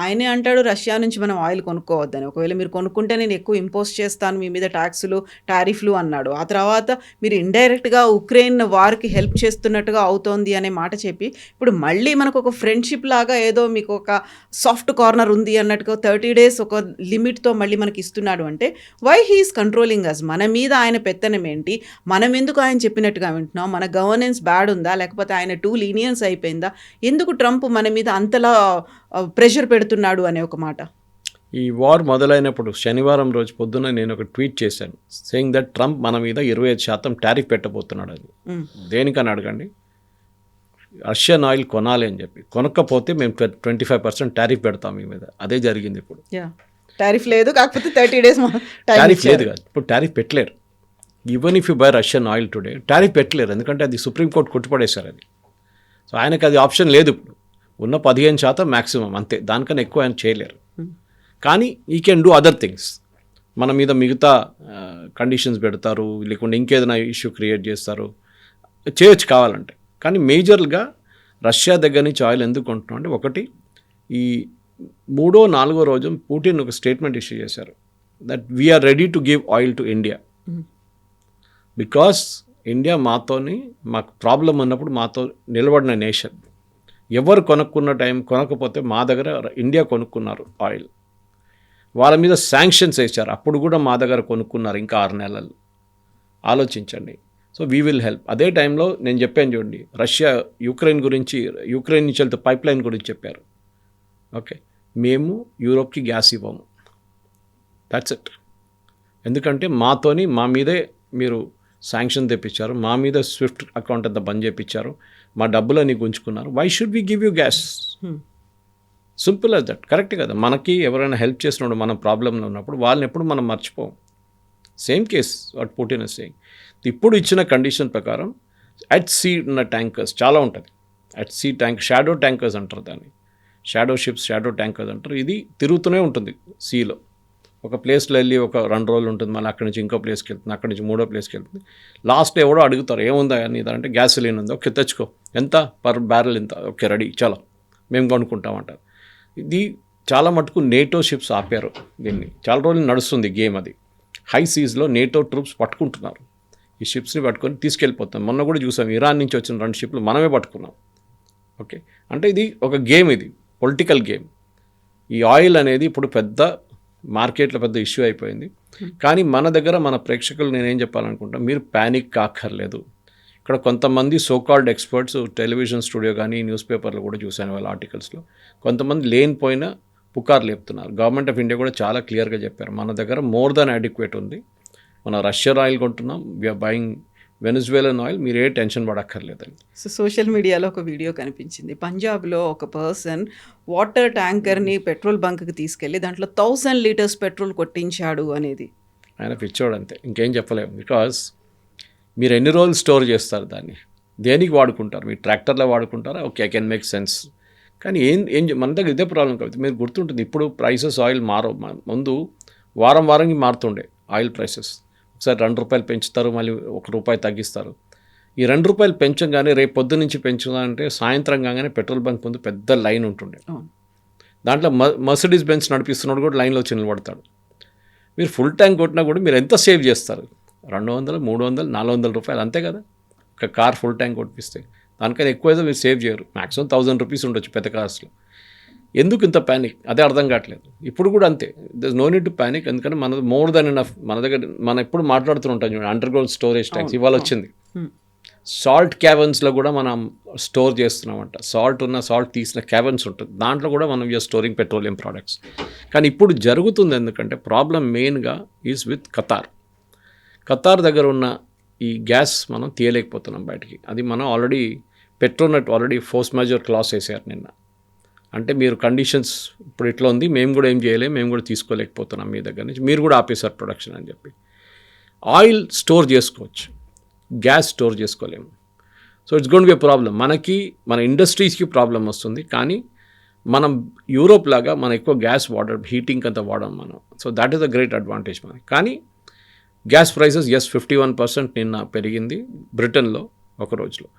ఆయనే అంటాడు రష్యా నుంచి మనం ఆయిల్ కొనుక్కోవద్దని. ఒకవేళ మీరు కొనుక్కుంటే నేను ఎక్కువ ఇంపోజ్ చేస్తాను మీ మీద ట్యాక్సులు, టారిఫ్లు అన్నాడు. ఆ తర్వాత మీరు ఇండైరెక్ట్గా ఉక్రెయిన్ వార్కి హెల్ప్ చేస్తున్నట్టుగా అవుతోంది అనే మాట చెప్పి ఇప్పుడు మళ్ళీ మనకు ఒక ఫ్రెండ్షిప్ లాగా ఏదో మీకు ఒక సాఫ్ట్ కార్నర్ ఉంది అన్నట్టుగా 30 days ఒక లిమిట్తో మళ్ళీ మనకి ఇస్తున్నాడు. అంటే వై హీఈస్ కంట్రోలింగ్ అస్? మన మీద ఆయన పెత్తనం ఏంటి? మనం ఎందుకు ఆయన చెప్పినట్టుగా వింటున్నాం? మన గవర్నెన్స్ బ్యాడ్ ఉందా, లేకపోతే ఆయన టూ లీనియన్స్ అయిపోయిందా? ఎందుకు ట్రంప్ మన మీద అంతలా ప్రెషర్ పెడుతున్నాడు అనే ఒక మాట. ఈ వార్ మొదలైనప్పుడు శనివారం రోజు పొద్దున్న నేను ఒక ట్వీట్ చేశాను, సేయింగ్ దట్ ట్రంప్ మన మీద 25% టారిఫ్ పెట్టబోతున్నాడు. అది దేనికని అడగండి, రష్యన్ ఆయిల్ కొనాలి అని చెప్పి. కొనకపోతే మేము 25% టారిఫ్ పెడతాం మీ మీద. అదే జరిగింది. ఇప్పుడు టారిఫ్ లేదు, కాకపోతే 30 days టారిఫ్ లేదు కాదు, ఇప్పుడు టారిఫ్ పెట్టలేరు. Even if you by Russian oil today tariff పెట్టలేరు, ఎందుకంటే అది సుప్రీంకోర్టు కొట్టుపడేశారు అది. సో ఆయనకు అది ఆప్షన్ లేదు. ఇప్పుడు ఉన్న 15% మ్యాక్సిమం, అంతే, దానికన్నా ఎక్కువ ఆయన చేయలేరు. కానీ ఈ కెన్ డూ అదర్ థింగ్స్. మన మీద మిగతా కండిషన్స్ పెడతారు, లేకుంటే ఇంకేదైనా ఇష్యూ క్రియేట్ చేస్తారు, చేయొచ్చు కావాలంటే. కానీ మేజర్గా రష్యా దగ్గర నుంచి ఆయిల్ ఎందుకు కొంటున్నాం అంటే, ఒకటి, ఈ 3వ 4వ రోజు పుటిన్ ఒక స్టేట్మెంట్ ఇష్యూ చేశారు that we are ready to give oil to India because India మాకు ప్రాబ్లం ఉన్నప్పుడు మాతో నిలబడిన నేషన్. ఎవరు కొనకపోతే మా దగ్గర ఇండియా కొనుక్కున్నారు ఆయిల్. వాళ్ళ మీద శాంక్షన్స్ వేశారు, అప్పుడు కూడా మా దగ్గర కొనుక్కున్నారు ఇంకా 6 నెలలు. ఆలోచించండి. So we will help. అదే టైంలో నేను చెప్పాను చూడండి, రష్యా యుక్రెయిన్ నుంచి వెళ్తే పైప్ లైన్ గురించి చెప్పారు. ఓకే, మేము యూరోప్కి గ్యాస్ ఇవ్వము, దట్స్ ఇట్. ఎందుకంటే మా మీదే మీరు శాంక్షన్ తెప్పించారు, మా మీద స్విఫ్ట్ అకౌంట్ అంతా బంద్ చేయించారు, మా డబ్బులని గుంజుకున్నారు. Why should we give you gas? Simple as that. Correct కదా? మనకి ఎవరైనా హెల్ప్ చేసినప్పుడు, మన ప్రాబ్లంలో ఉన్నప్పుడు వాళ్ళని ఎప్పుడు మనం మర్చిపోం. Same case what Putin is saying. ఇప్పుడు ఇచ్చిన కండిషన్ ప్రకారం అట్ సీ ఉన్న ట్యాంకర్స్ చాలా ఉంటుంది. అట్ సీ షాడో ట్యాంకర్స్ అంటారు దాన్ని, షాడో షిప్స్, షాడో ట్యాంకర్స్ అంటారు. ఇది తిరుగుతూనే ఉంటుంది సీలో. ఒక ప్లేస్లో వెళ్ళి ఒక 2 రోజులు ఉంటుంది, మళ్ళీ అక్కడి నుంచి ఇంకో ప్లేస్కి వెళ్తుంది, అక్కడి నుంచి 3వ ప్లేస్కి వెళ్తుంది. లాస్ట్లో ఎవడో అడుగుతారు ఏముందా అని, అంటే గ్యాసోలిన్ ఉందా, ఓకే తెచ్చుకో, ఎంత పర్ బ్యారెల్ ఇంత, ఓకే రెడీ, చాలా మేము కొనుక్కుంటామంటారు. ఇది చాలా మటుకు నేటో షిప్స్ ఆపారు దీన్ని. చాలా రోజులు నడుస్తుంది గేమ్ అది. హై సీజ్లో నేటో ట్రూప్స్ పట్టుకుంటున్నారు ఈ షిప్స్ని, పట్టుకొని తీసుకెళ్ళిపోతాం. మొన్న కూడా చూసాం, ఇరాన్ నుంచి వచ్చిన 2 షిప్లు మనమే పట్టుకున్నాం. ఓకే, అంటే ఇది ఒక గేమ్, ఇది పొలిటికల్ గేమ్. ఈ ఆయిల్ అనేది ఇప్పుడు పెద్ద మార్కెట్లో పెద్ద ఇష్యూ అయిపోయింది. కానీ మన దగ్గర మన ప్రేక్షకులు నేనేం చెప్పాలనుకుంటా, మీరు ప్యానిక్ కాక్కర్లేదు. ఇక్కడ కొంతమంది సోకాల్డ్ ఎక్స్పర్ట్స్ టెలివిజన్ స్టూడియో కానీ న్యూస్ పేపర్లో కూడా చూశాను వాళ్ళ ఆర్టికల్స్లో, కొంతమంది లేనిపోయిన పుకార్లు చెప్తున్నారు. గవర్నమెంట్ ఆఫ్ ఇండియా కూడా చాలా క్లియర్గా చెప్పారు, మన దగ్గర మోర్ దాన్ అడిక్వేట్ ఉంది, మన రష్యన్ ఆయిల్ కొంటున్నాం, వీఆర్ బయింగ్ వెనిజువేలన్ ఆయిల్, మీరు ఏ టెన్షన్ పడక్కర్లేదని. సో సోషల్ మీడియాలో ఒక వీడియో కనిపించింది. పంజాబ్లో ఒక పర్సన్ వాటర్ ట్యాంకర్ని పెట్రోల్ బంక్కి తీసుకెళ్ళి దాంట్లో 1000 లీటర్స్ పెట్రోల్ కొట్టించాడు అనేది. ఆయన పిచ్చోడు అంతే, ఇంకేం చెప్పలేము. బికాస్ మీరు ఎన్ని రోజులు స్టోర్ చేస్తారు దాన్ని, దేనికి వాడుకుంటారు? మీరు ట్రాక్టర్లో వాడుకుంటారా? Okay, I can make sense. కానీ మన దగ్గర ఇదే ప్రాబ్లం కాబట్టి మీరు గుర్తుంటుంది, ఇప్పుడు ప్రైసెస్ ఆయిల్ మారవు. ముందు వారంకి మారుతుండే ఆయిల్ ప్రైసెస్. ఒకసారి ₹2 పెంచుతారు, మళ్ళీ ₹1 తగ్గిస్తారు. ఈ ₹2 పెంచగానే రేపు పొద్దు నుంచి పెంచుదంటే సాయంత్రం కాగానే పెట్రోల్ బంక్ ముందు పెద్ద లైన్ ఉంటుండే. దాంట్లో మర్సిడీస్ బెంజ్ నడిపిస్తున్నాడు కూడా లైన్లో వచ్చి నిలబడతాడు. మీరు ఫుల్ ట్యాంక్ కొట్టినా కూడా మీరు ఎంత సేవ్ చేస్తారు? $200, $300, $400 అంతే కదా. ఒక కార్ ఫుల్ ట్యాంక్ కొట్టిస్తే దానికన్నా ఎక్కువ అయితే మీరు సేవ్ చేయరు. మ్యాక్సిమం ₹1000 ఉండొచ్చు పెద్ద కార్స్లో. ఎందుకు ఇంత ప్యానిక్? అదే అర్థం కావట్లేదు. ఇప్పుడు కూడా అంతే, there no need to panic. ఎందుకంటే మనది మోర్ దాన్ ఎనఫ్. మన దగ్గర మనం ఎప్పుడు మాట్లాడుతుంటాం చూడండి, అండర్ గ్రౌండ్ స్టోరేజ్ ట్యాంక్స్ ఇవాళ వచ్చింది. సాల్ట్ క్యావెన్స్లో కూడా మనం స్టోర్ చేస్తున్నామంట. సాల్ట్ తీసిన క్యావెన్స్ ఉంటుంది, దాంట్లో కూడా మనం యూఆర్ స్టోరింగ్ పెట్రోలియం ప్రోడక్ట్స్. కానీ ఇప్పుడు జరుగుతుంది ఎందుకంటే ప్రాబ్లం మెయిన్గా ఈజ్ విత్ ఖతార్ దగ్గర ఉన్న ఈ గ్యాస్ మనం తీయలేకపోతున్నాం బయటికి. అది మనం Petronet already force major class వేసారు నిన్న. అంటే మీరు కండిషన్స్ ఇప్పుడు ఇట్లా ఉంది, మేము కూడా ఏం చేయలేము, మేము కూడా తీసుకోలేకపోతున్నాం మీ దగ్గర నుంచి, మీరు కూడా ఆపేశారు ప్రొడక్షన్ అని చెప్పి. ఆయిల్ స్టోర్ చేసుకోవచ్చు, గ్యాస్ స్టోర్ చేసుకోలేము. So it's gonna be a problem. మన ఇండస్ట్రీస్కి ప్రాబ్లం వస్తుంది. కానీ మనం యూరోప్ లాగా మనం ఎక్కువ గ్యాస్ హీటింగ్ అంతా వాడడం మనం. So that is a great advantage మనకి. కానీ గ్యాస్ ప్రైసెస్ 51% నిన్న పెరిగింది బ్రిటన్లో ఒక రోజులో.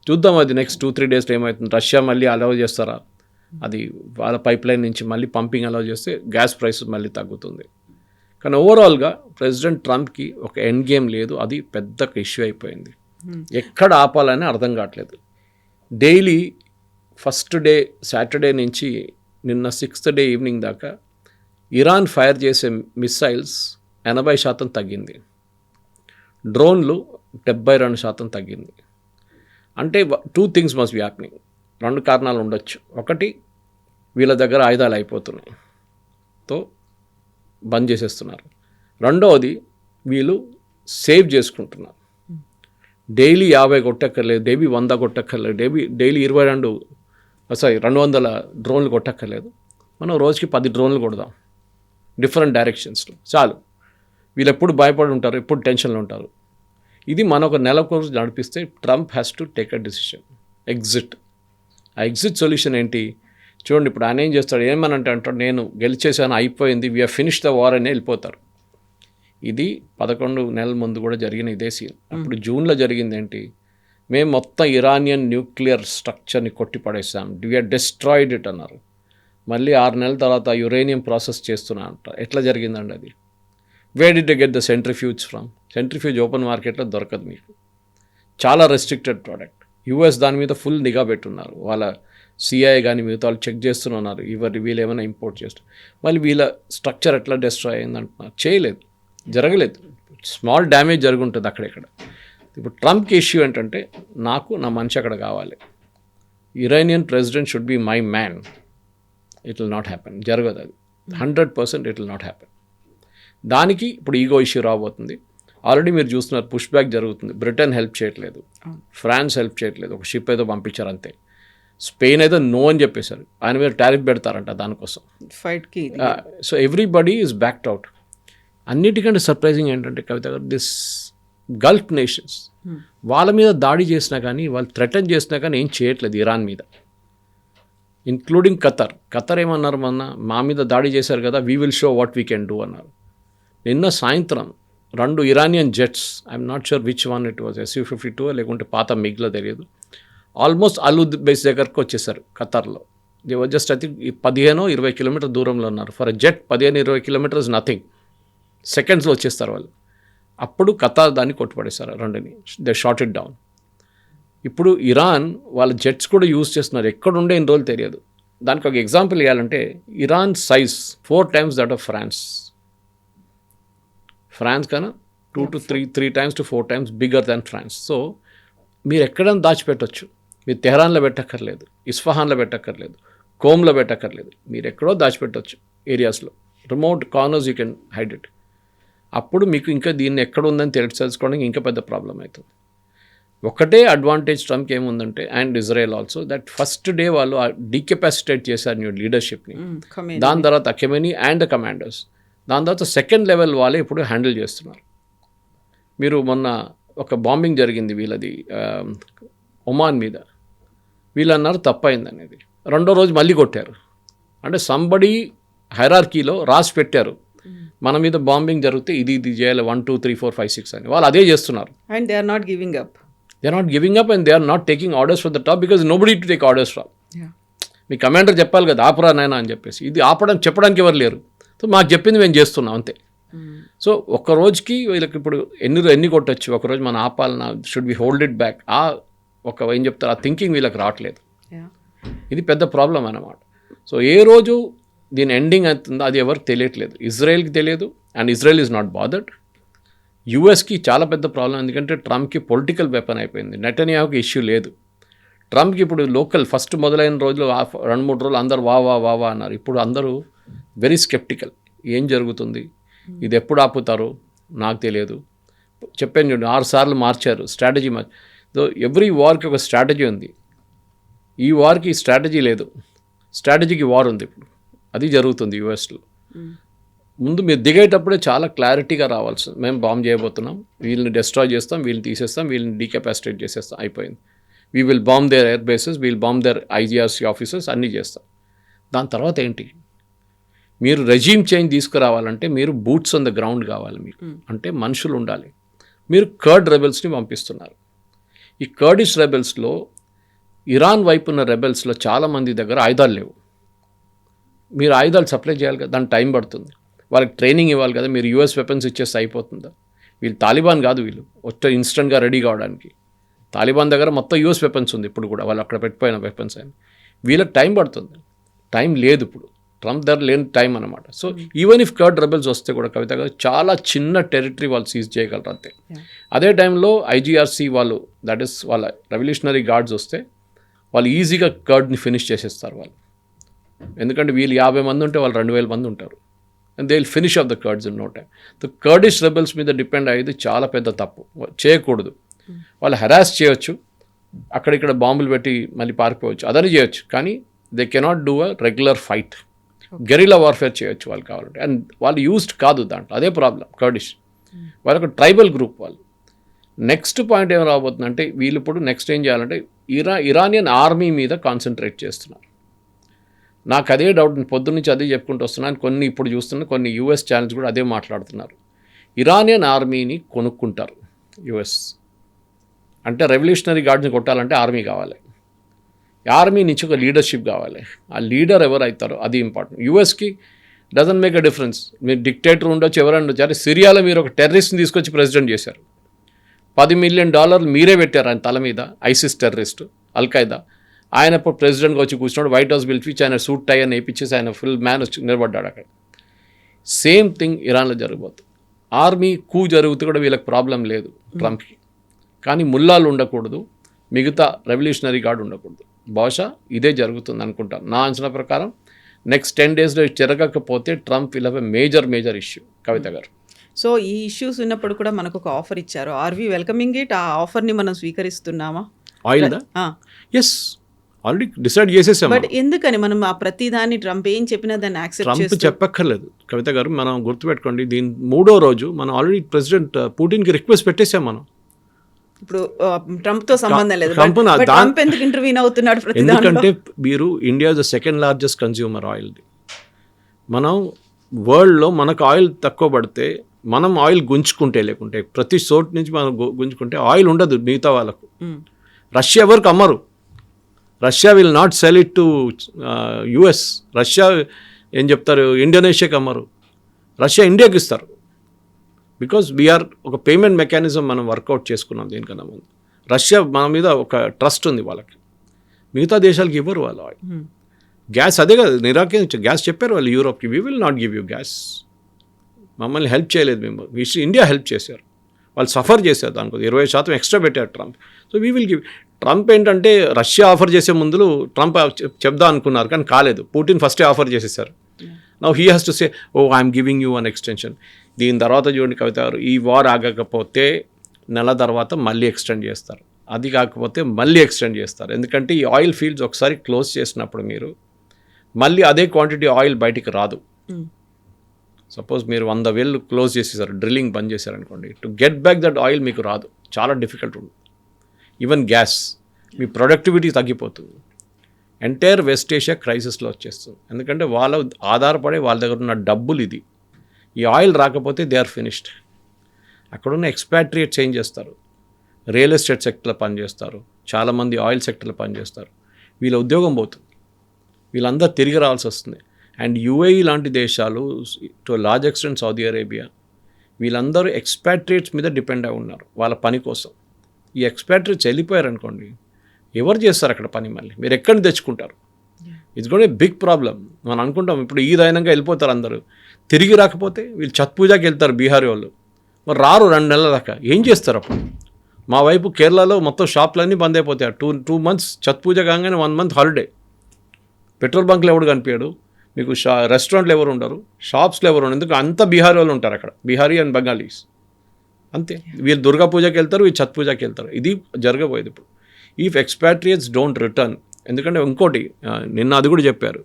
చూద్దాం అది నెక్స్ట్ 2-3 డేస్లో ఏమవుతుంది. రష్యా మళ్ళీ అలౌ చేస్తారా, అది వాళ్ళ పైప్ లైన్ నుంచి మళ్ళీ పంపింగ్ అలౌ చేస్తే గ్యాస్ ప్రైసెస్ మళ్ళీ తగ్గుతుంది. కానీ ఓవరాల్గా ప్రెసిడెంట్ ట్రంప్కి ఒక ఎండ్ గేమ్ లేదు, అది పెద్ద ఇష్యూ అయిపోయింది. ఎక్కడ ఆపాలని అర్థం కావట్లేదు. డైలీ ఫస్ట్ డే సాటర్డే నుంచి నిన్న 6th డే ఈవినింగ్ దాకా ఇరాన్ ఫైర్ చేసే మిస్సైల్స్ 80% తగ్గింది, డ్రోన్లు 72% తగ్గింది. అంటే 2 things మస్ట్ బి హ్యాపెనింగ్. 2 కారణాలు ఉండొచ్చు. ఒకటి, వీళ్ళ దగ్గర ఆయుధాలు అయిపోతున్నాయి, తో బంద్ చేసేస్తున్నారు. రెండవది, వీళ్ళు సేవ్ చేసుకుంటున్నారు. డైలీ 50 కొట్టక్కర్లేదు, డైలీ 100 కొట్టక్కర్లేదు, డైలీ 200 డ్రోన్లు కొట్టక్కర్లేదు. మనం రోజుకి 10 డ్రోన్లు కొడదాం డిఫరెంట్ డైరెక్షన్స్లో, చాలు. వీళ్ళు ఎప్పుడు భయపడి ఉంటారు, ఎప్పుడు టెన్షన్లో ఉంటారు. ఇది మన ఒక నెల కోర్సు నడిపిస్తే Trump has to take a decision, exit. ఆ ఎగ్జిట్ సొల్యూషన్ ఏంటి చూడండి. ఇప్పుడు ఆయన ఏం చేస్తాడు, ఏమనంటే అంటాడు, నేను గెలిచేసాను, అయిపోయింది, వీఆర్ ఫినిష్ ద వార్ అని వెళ్ళిపోతారు. ఇది 11 నెలల ముందు కూడా జరిగిన ఇదే సీన్. అప్పుడు జూన్లో జరిగింది ఏంటి, మేము మొత్తం ఇరానియన్ న్యూక్లియర్ స్ట్రక్చర్ని కొట్టిపడేసాం, వీఆర్ డిస్ట్రాయిడ్ ఇట్ అన్నారు. మళ్ళీ 6 నెలల తర్వాత యురేనియం ప్రాసెస్ చేస్తున్నా అంట. ఎట్లా జరిగిందండి అది? Where did get the centrifuge from? Centrifuge open మార్కెట్లో దొరకదు మీకు, చాలా రెస్ట్రిక్టెడ్ ప్రోడక్ట్. యూఎస్ దాని మీద ఫుల్ నిఘా పెట్టున్నారు, వాళ్ళ సిఐ కానీ మిగతా వాళ్ళు చెక్ చేస్తున్నారు, వీళ్ళు ఏమైనా ఇంపోర్ట్ చేస్తారు. మళ్ళీ వీళ్ళ స్ట్రక్చర్ ఎట్లా డిస్ట్రాయ్ అయిందంటున్నారు, చేయలేదు, జరగలేదు, స్మాల్ డ్యామేజ్ జరుగుంటుంది అక్కడెక్కడ. ఇప్పుడు ట్రంప్కి ఇష్యూ ఏంటంటే, నా మనిషి అక్కడ కావాలి, Iranian president should be my man. It will not happen, జరగదు అది, 100% ఇట్ విల్ నాట్ హ్యాపెన్. దానికి ఇప్పుడు ఈగో ఇష్యూ రాబోతుంది. ఆల్రెడీ మీరు చూస్తున్నారు, పుష్ బ్యాక్ జరుగుతుంది. బ్రిటన్ హెల్ప్ చేయట్లేదు, ఫ్రాన్స్ హెల్ప్ చేయట్లేదు, ఒక షిప్ ఏదో పంపించారు అంతే. స్పెయిన్ అయితే నో అని చెప్పేశారు, ఆయన మీద టారిఫ్ పెడతారంట దానికోసం ఫైట్కి. So everybody is backed out. అన్నిటికంటే సర్ప్రైజింగ్ ఏంటంటే కవిత గారు, దిస్ గల్ఫ్ నేషన్స్ వాళ్ళ మీద దాడి చేసినా కానీ, వాళ్ళు థ్రెటన్ చేసినా కానీ ఏం చేయట్లేదు ఇరాన్ మీద, ఇంక్లూడింగ్ ఖతర్ ఏమన్నారు, మా మీద దాడి చేశారు కదా, we will show what we can do అన్నారు. నిన్న సాయంత్రం 2 Iranian jets, I'm not sure which one it was, Su-52 లేకుంటే పాత మిగ్లో తెలియదు, ఆల్మోస్ట్ అలూద్ బేస్ దగ్గరకు వచ్చేసారు ఖతార్లో. They was just I think 15-20 kilometre దూరంలో ఉన్నారు. For a jet 15-20 kilometres nothing, సెకండ్స్లో వచ్చేస్తారు వాళ్ళు. అప్పుడు ఖతార్ దాన్ని కొట్టుపడేశారు 2ని, దే షాట్ ఇట్ డౌన్. ఇప్పుడు ఇరాన్ వాళ్ళ జెట్స్ కూడా యూజ్ చేస్తున్నారు, ఎక్కడుండే ఇన్ని రోజులు తెలియదు. దానికి ఒక ఎగ్జాంపుల్ ఇవ్వాలంటే Iran size 4 times that of France కన్నా 2 to 3 times to 4 times bigger than France. So మీరు ఎక్కడైనా దాచిపెట్టచ్చు. మీరు తెహరాన్లో పెట్టక్కర్లేదు, ఇస్ఫహాన్లో పెట్టక్కర్లేదు, కోమ్లో పెట్టక్కర్లేదు, మీరు ఎక్కడో దాచిపెట్టవచ్చు ఏరియాస్లో, remote corners you can hide it. అప్పుడు మీకు ఇంకా దీన్ని ఎక్కడ ఉందని తెలుసుకోవడానికి ఇంకా పెద్ద ప్రాబ్లం అవుతుంది. ఒకటే అడ్వాంటేజ్ ట్రంప్కి ఏముందంటే and Israel also that first day వాళ్ళు డీకెపాసిటేట్ చేశారు న్యూ లీడర్షిప్ని. దాని తర్వాత ఖమెనీ అండ్ కమాండర్స్, దాని తర్వాత సెకండ్ లెవెల్ వాళ్ళే ఇప్పుడు హ్యాండిల్ చేస్తున్నారు. మీరు మొన్న ఒక బాంబింగ్ జరిగింది వీళ్ళది ఒమాన్ మీద, వీళ్ళు అన్నారు తప్పైంది అనేది. రెండో రోజు మళ్ళీ కొట్టారు. అంటే సంబడి హైరార్కీలో రాసి పెట్టారు మన మీద బాంబింగ్ జరిగితే ఇది చేయాలి 1 2 3 4 5 6 అని. వాళ్ళు అదే చేస్తున్నారు. And they are not giving up. They are not giving up and they are not taking orders from the top because nobody to take orders from. Me commander చెప్పాలి కదా ఆపరా నాయన అని చెప్పేసి, ఇది చెప్పడానికి ఎవరు లేరు. సో మాకు చెప్పింది మేము చేస్తున్నాం అంతే. సో ఒక్క రోజుకి వీళ్ళకి ఇప్పుడు ఎన్ని కొట్టచ్చు, ఒకరోజు మన ఆపాలన్నా, should be hold it back, ఏం చెప్తారు ఆ థింకింగ్ వీళ్ళకి రావట్లేదు. ఇది పెద్ద ప్రాబ్లం అన్నమాట. సో ఏ రోజు దీని ఎండింగ్ అవుతుందో అది ఎవరికి తెలియట్లేదు. ఇజ్రాయెల్కి తెలియదు and Israel is not bothered. యూఎస్కి చాలా పెద్ద ప్రాబ్లం, ఎందుకంటే ట్రంప్కి పొలిటికల్ వెపన్ అయిపోయింది. నెటన్యాహుకి ఇష్యూ లేదు. ట్రంప్కి ఇప్పుడు లోకల్ ఫస్ట్ మొదలైన రోజులు 2-3 రోజులు అందరూ వా అన్నారు. ఇప్పుడు అందరూ వెరీ స్కెప్టికల్. ఏం జరుగుతుంది, ఇది ఎప్పుడు ఆపుతారో నాకు తెలియదు. చెప్పాను చూడండి 6 సార్లు మార్చారు స్ట్రాటజీ. సో ఎవ్రీ వార్కి ఒక స్ట్రాటజీ ఉంది. ఈ వార్కి స్ట్రాటజీ లేదు, స్ట్రాటజీకి వార్ ఉంది. ఇప్పుడు అది జరుగుతుంది యూఎస్లో. ముందు మీరు దిగేటప్పుడే చాలా క్లారిటీగా రావాల్సింది. మేము బాంబ్ చేయబోతున్నాం, వీళ్ళని డిస్ట్రాయ్ చేస్తాం, వీళ్ళని తీసేస్తాం, వీళ్ళని డీకెపాసిటేట్ చేసేస్తాం, అయిపోయింది. We will bomb their air bases, we'll bomb their IGRC offices, అన్నీ చేస్తాం. దాని తర్వాత ఏంటి, మీరు రెజీమ్ చేంజ్ తీసుకురావాలంటే మీరు బూట్స్ ఆన్ ద గ్రౌండ్ కావాలి మీకు. అంటే మనుషులు ఉండాలి. మీరు కర్డ్ రెబెల్స్ని పంపిస్తున్నారు. ఈ కర్డిష్ రెబెల్స్లో ఇరాన్ వైపు ఉన్న రెబెల్స్లో చాలామంది దగ్గర ఆయుధాలు లేవు. మీరు ఆయుధాలు సప్లై చేయాలి కదా, దానికి టైం పడుతుంది. వాళ్ళకి ట్రైనింగ్ ఇవ్వాలి కదా. మీరు యూఎస్ వెపన్స్ ఇచ్చేస్తే అయిపోతుందా? వీళ్ళు తాలిబాన్ కాదు, వీళ్ళు వచ్చే ఇన్స్టెంట్గా రెడీ కావడానికి. తాలిబాన్ దగ్గర మొత్తం యూఎస్ వెపన్స్ ఉంది ఇప్పుడు కూడా, వాళ్ళు అక్కడ పెట్టిపోయిన వెపన్స్ అని. వీళ్ళకి టైం పడుతుంది, టైం లేదు ఇప్పుడు. ట్రంప్ దగ్గర లేని టైం అనమాట. So even if curd rebels వస్తే కూడా కవిత గారు చాలా చిన్న టెరిటరీ వాళ్ళు సీజ్ చేయగలరు అంతే. అదే టైంలో ఐజీఆర్సీ వాళ్ళు, దట్ ఈస్ వాళ్ళ రెవల్యూషనరీ గార్డ్స్ వస్తే వాళ్ళు ఈజీగా కర్డ్ని ఫినిష్ చేసేస్తారు వాళ్ళు. ఎందుకంటే వీళ్ళు 50 మంది ఉంటే వాళ్ళు 2000 మంది ఉంటారు. And they will finish off the Kurds in no time. The Kurdish rebels మీద డిపెండ్ అయ్యేది చాలా పెద్ద తప్పు, చేయకూడదు. వాళ్ళు హెరాస్ చేయొచ్చు, అక్కడిక్కడ బాంబులు పెట్టి మళ్ళీ పారిపోవచ్చు, అదని చేయొచ్చు. కానీ they cannot do a regular fight. Guerrilla warfare చేయొచ్చు వాళ్ళు కావాలంటే. అండ్ వాళ్ళు యూజ్డ్ కాదు దాంట్లో, అదే ప్రాబ్లం. కర్డిష్ వాళ్ళొక ట్రైబల్ గ్రూప్ వాళ్ళు. నెక్స్ట్ పాయింట్ ఏం రాబోతుందంటే వీళ్ళు ఇప్పుడు నెక్స్ట్ ఏం చేయాలంటే ఇరానియన్ ఆర్మీ మీద కాన్సన్ట్రేట్ చేస్తున్నారు. నాకు అదే డౌట్, పొద్దున్నుంచి అదే చెప్పుకుంటూ వస్తున్నాను. కొన్ని ఇప్పుడు చూస్తున్నా కొన్ని యూఎస్ ఛానల్స్ కూడా అదే మాట్లాడుతున్నారు. ఇరానియన్ ఆర్మీని కొనుక్కుంటారు యూఎస్. అంటే రెవల్యూషనరీ గార్డ్ని కొట్టాలంటే ఆర్మీ కావాలి, ఆర్మీ నుంచి ఒక లీడర్షిప్ కావాలి. ఆ లీడర్ ఎవరు అవుతారో అది ఇంపార్టెంట్. యూఎస్కి డజంట్ మేక్ అ డిఫరెన్స్. మీరు డిక్టేటర్ ఉండొచ్చు, ఎవరైనా ఉండొచ్చు. అంటే సిరియాలో మీరు ఒక టెర్రరిస్ట్ని తీసుకొచ్చి ప్రెసిడెంట్ చేశారు. $10 million మీరే పెట్టారు ఆయన తల మీద. ISIS terrorist, Al-Qaeda. ఆయన ఇప్పుడు ప్రెసిడెంట్గా వచ్చి కూర్చున్నాడు. వైట్ హౌస్ పిలిపించి ఆయన సూట్ టై అని వేయించేసి ఆయన ఫుల్ మ్యాన్ వచ్చి నిలబడ్డాడు అక్కడ. సేమ్ థింగ్ ఇరాన్లో జరగబోతుంది. ఆర్మీ కూ జరిగితే కూడా వీళ్ళకి ప్రాబ్లం లేదు ట్రంప్కి. కానీ ముల్లాలు ఉండకూడదు, మిగతా రెవల్యూషనరీ గార్డ్ ఉండకూడదు. బహుశా ఇదే జరుగుతుంది అనుకుంటాను నా అంచనా ప్రకారం. నెక్స్ట్ 10 daysలో జరగకపోతే Trump will have a major issue. Kavitha గారు, సో ఈ ఇష్యూస్ ఉన్నప్పుడు కూడా మనకు ఒక ఆఫర్ ఇచ్చారు. Are we welcoming it? ఆ ఆఫర్ని మనం స్వీకరిస్తున్నామా? ఆయిల్ ఎస్ ఆల్రెడీ డిసైడ్ చేసేసాం. బట్ ఎందుకని మనం ఆ ప్రతిదాన్ని ట్రంప్ ఏం చెప్పినా దాన్ని యాక్సెప్ట్ ట్రంప్ చేస్తూ చెప్పక్కర్లేదు కవిత గారు. మనం గుర్తుపెట్టుకోండి, దీని 3వ రోజు మనం ఆల్రెడీ ప్రెసిడెంట్ పుటిన్కి రిక్వెస్ట్ పెట్టేసాం మనం. ఇప్పుడు ట్రంప్ తో సంబంధం లేదు. ట్రంప్ ట్రంప్ ఎందుకు ఇంటర్వ్యూన్ అవుతున్నాడు ప్రతి దాంట్లో? ఎందుకంటే మీరు India the second largest consumer ఆయిల్ది. మనం వరల్డ్లో మనకు ఆయిల్ తక్కువ పడితే మనం ఆయిల్ గుంజుకుంటే, లేకుంటే ప్రతి చోటు నుంచి మనం గుంజుకుంటే ఆయిల్ ఉండదు మిగతా వాళ్ళకు. రష్యా ఎవరికి అమ్మరు. Russia will not sell it to US. Russia ఏం చెప్తారు, ఇండోనేషియాకి అమ్మరు. రష్యా ఇండియాకి ఇస్తారు. బికాజ్ వీఆర్ ఒక పేమెంట్ మెకానిజం మనం వర్కౌట్ చేసుకున్నాం దీనికన్నా ముందు. రష్యా మన మీద ఒక ట్రస్ట్ ఉంది వాళ్ళకి. మిగతా దేశాలకి ఇవ్వరు వాళ్ళు ఆయిల్. గ్యాస్ అదే కదా నిరాకరించారు. గ్యాస్ చెప్పారు వాళ్ళు యూరోప్కి, we will not give you gas. మమ్మల్ని హెల్ప్ చేయలేదు మేము, ఇండియా హెల్ప్ చేశారు. వాళ్ళు సఫర్ చేశారు, దానికి 20% ఎక్స్ట్రా పెట్టారు Trump. So we will give. Trump ఏంటంటే రష్యా ఆఫర్ చేసే ముందు ట్రంప్ చెప్దా అనుకున్నారు కానీ కాలేదు. పుటిన్ ఫస్టే ఆఫర్ చేసేసారు. Now he has to say oh I'm giving you an extension. దీని తర్వాత చూడండి కవిత గారు, ఈ వార్ ఆగకపోతే నెల తర్వాత మళ్ళీ ఎక్స్టెండ్ చేస్తారు, అది కాకపోతే మళ్ళీ ఎక్స్టెండ్ చేస్తారు. ఎందుకంటే ఈ ఆయిల్ ఫీల్డ్స్ ఒకసారి క్లోజ్ చేసినప్పుడు మీరు మళ్ళీ అదే క్వాంటిటీ ఆయిల్ బయటికి రాదు. సపోజ్ మీరు 100 వేలు క్లోజ్ చేసేసారు, డ్రిల్లింగ్ బంద్ చేశారనుకోండి, to get back that oil మీకు రాదు, చాలా డిఫికల్ట్ ఉంటుంది. ఈవెన్ గ్యాస్ మీ ప్రొడక్టివిటీ తగ్గిపోతుంది. ఎంటైర్ వెస్ట్ ఏషియా క్రైసిస్లో వచ్చేస్తుంది. ఎందుకంటే వాళ్ళ ఆధారపడే వాళ్ళ దగ్గర ఉన్న డబ్బులు ఇది. ఈ ఆయిల్ రాకపోతే దే ఆర్ ఫినిష్డ్. అక్కడున్న ఎక్స్పాట్రియేట్ చేంజ్ చేస్తారు, రియల్ ఎస్టేట్ సెక్టర్లో పనిచేస్తారు, చాలామంది ఆయిల్ సెక్టర్లో పనిచేస్తారు. వీళ్ళ ఉద్యోగం పోతుంది, వీళ్ళందరూ తిరిగి రావాల్సి వస్తుంది. అండ్ యుఏఈ లాంటి దేశాలు, to large extent Saudi Arabia, వీళ్ళందరూ ఎక్స్పాట్రియేట్స్ మీద డిపెండ్ అయి ఉన్నారు వాళ్ళ పని కోసం. ఈ ఎక్స్పాట్రియేట్స్ వెళ్ళిపోయారనుకోండి, ఎవరు చేస్తారు అక్కడ పని? మళ్ళీ మీరు ఎక్కడిని తెచ్చుకుంటారు? It's got a big problem. మనం అనుకుంటాం ఇప్పుడు ఈద్ అయినాక వెళ్ళిపోతారు అందరూ, తిరిగి రాకపోతే వీళ్ళు ఛత్ పూజకి వెళ్తారు బీహారీ వాళ్ళు, మరి రారు 2 నెలల దాకా. ఏం చేస్తారు అప్పుడు? మా వైపు కేరళలో మొత్తం షాపులన్నీ బంద్ అయిపోతాయి. 2 months ఛత్ పూజ కాగానే 1 month హాలిడే. పెట్రోల్ బంక్లో ఎవడు కనిపించాడు మీకు, రెస్టారెంట్లు ఎవరు ఉండరు, షాప్స్లో ఎవరు ఉండరు. ఎందుకు? అంత బీహారీ వాళ్ళు ఉంటారు అక్కడ, బీహారీ అండ్ బెంగాలీస్ అంతే. వీళ్ళు దుర్గా పూజకి వెళ్తారు, వీళ్ళు ఛత్ పూజకి వెళ్తారు. ఇది జరగబోయేది ఇప్పుడు. ఇఫ్ ఎక్స్పాట్రియేట్స్ డోంట్ రిటర్న్, ఎందుకంటే ఇంకోటి నిన్న అది కూడా చెప్పారు,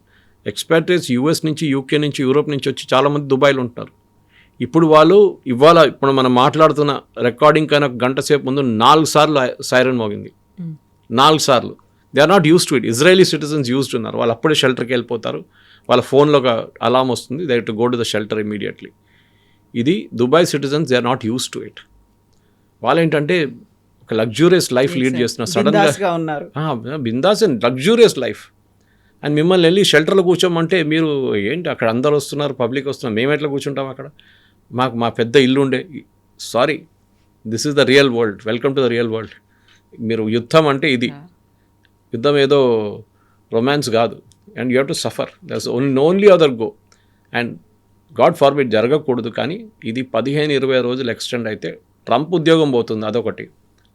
ఎక్స్పాట్రియేట్స్ యూఎస్ నుంచి, యూకే నుంచి, యూరోప్ నుంచి వచ్చి చాలామంది దుబాయ్లో ఉంటున్నారు. ఇప్పుడు వాళ్ళు ఇప్పుడు మనం మాట్లాడుతున్న రికార్డింగ్ కన్నా గంట సేపు ముందు 4 సార్లు సైరన్ మోగింది. 4 సార్లు. They are not use to it. Israeli citizens used ఉన్నారు, వాళ్ళు అప్పుడే షెల్టర్కి వెళ్ళిపోతారు. వాళ్ళ ఫోన్లో ఒక అలామ్ వస్తుంది, they to go to the shelter immediately. ఇది Dubai citizens, they are not use to it. వాళ్ళు ఏంటంటే ఒక లగ్జూరియస్ లైఫ్ లీడ్ చేస్తున్నారు, సడన్గా ఉన్నారు బిందాస్ అండ్ లగ్జూరియస్ లైఫ్. అండ్ మిమ్మల్ని వెళ్ళి షెల్టర్లో కూర్చోమంటే మీరు ఏంటి, అక్కడ అందరు వస్తున్నారు, పబ్లిక్ వస్తున్నారు, మేము ఎట్లా కూర్చుంటాం అక్కడ? మా పెద్ద ఇల్లు ఉండే. Sorry, this is the real world, welcome to the real world. మీరు యుద్ధం అంటే ఇది, యుద్ధం ఏదో రొమాన్స్ కాదు. And you have to suffer, that's only other go. And God forbid జరగకూడదు, కానీ ఇది 15-20 రోజులు ఎక్స్టెండ్ అయితే ట్రంప్ ఉద్యోగం పోతుంది, అదొకటి.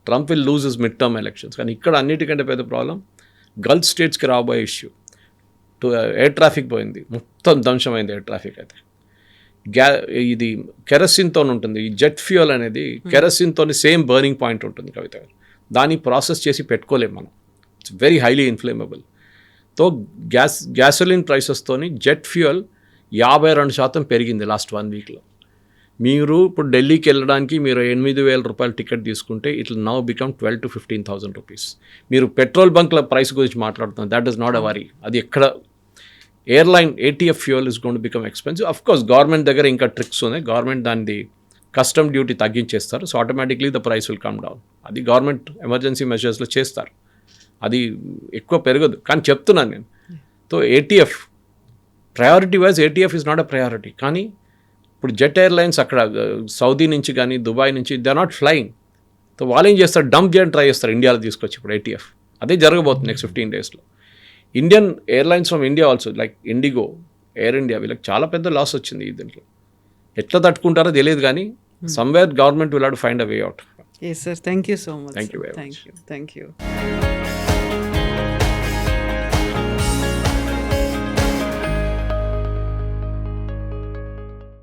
Trump will lose his mid term elections. కానీ ఇక్కడ అన్నిటికంటే పెద్ద ప్రాబ్లం గల్ఫ్ స్టేట్స్కి రాబోయే ఇష్యూ. ఎయిర్ ట్రాఫిక్ పోయింది, మొత్తం ధ్వంసమైంది ఎయిర్ ట్రాఫిక్. అయితే ఇది కెరసిన్తో ఉంటుంది, ఈ జెట్ ఫ్యూయల్ అనేది కెరసిన్తో సేమ్ బర్నింగ్ పాయింట్ ఉంటుంది కవిత గారు. దాన్ని ప్రాసెస్ చేసి పెట్టుకోలేము మనం, ఇట్స్ వెరీ హైలీ ఇన్ఫ్లేమబుల్. తో గ్యాసోలిన్ ప్రైసెస్తోని జెట్ ఫ్యూయల్ 52% పెరిగింది లాస్ట్ 1 వీక్లో. మీరు ఇప్పుడు ఢిల్లీకి వెళ్ళడానికి మీరు 8,000 రూపాయలు టికెట్ తీసుకుంటే it will now become 12,000 to 15,000 rupees. మీరు పెట్రోల్ బంక్ల ప్రైస్ గురించి మాట్లాడుతున్నారు, that is not a worry. అది ఎక్కడ airline ATF fuel is gone to become expensive. Of course government దగ్గర ఇంకా ట్రిక్స్ ఉన్నాయి, గవర్నమెంట్ దాన్ని కస్టమ్ డ్యూటీ తగ్గించేస్తారు, so automatically the price will come down. అది గవర్నమెంట్ ఎమర్జెన్సీ మెజర్స్లో చేస్తారు, అది ఎక్కువ పెరగదు. కానీ చెప్తున్నాను నేను, so ATF priority wise ATF is not a priority. కానీ ఇప్పుడు జెట్ ఎయిర్లైన్స్ అక్కడ సౌదీ నుంచి కానీ దుబాయ్ నుంచి they are not flying. So వాళ్ళు ఏం చేస్తారు, డంప్ చేయడానికి ట్రై చేస్తారు ఇండియాలో తీసుకొచ్చి. ఇప్పుడు ATF అదే జరగబోతుంది నెక్స్ట్ 15 డేస్లో. Indian airlines from India also, like IndiGo, air India, వీళ్ళకి చాలా పెద్ద లాస్ వచ్చింది ఈ దీంట్లో. ఎట్లా తట్టుకుంటారో తెలియదు, కానీ somewhere government will have to find a way out. Yes sir, thank you so much. Thank you very much. Thank you.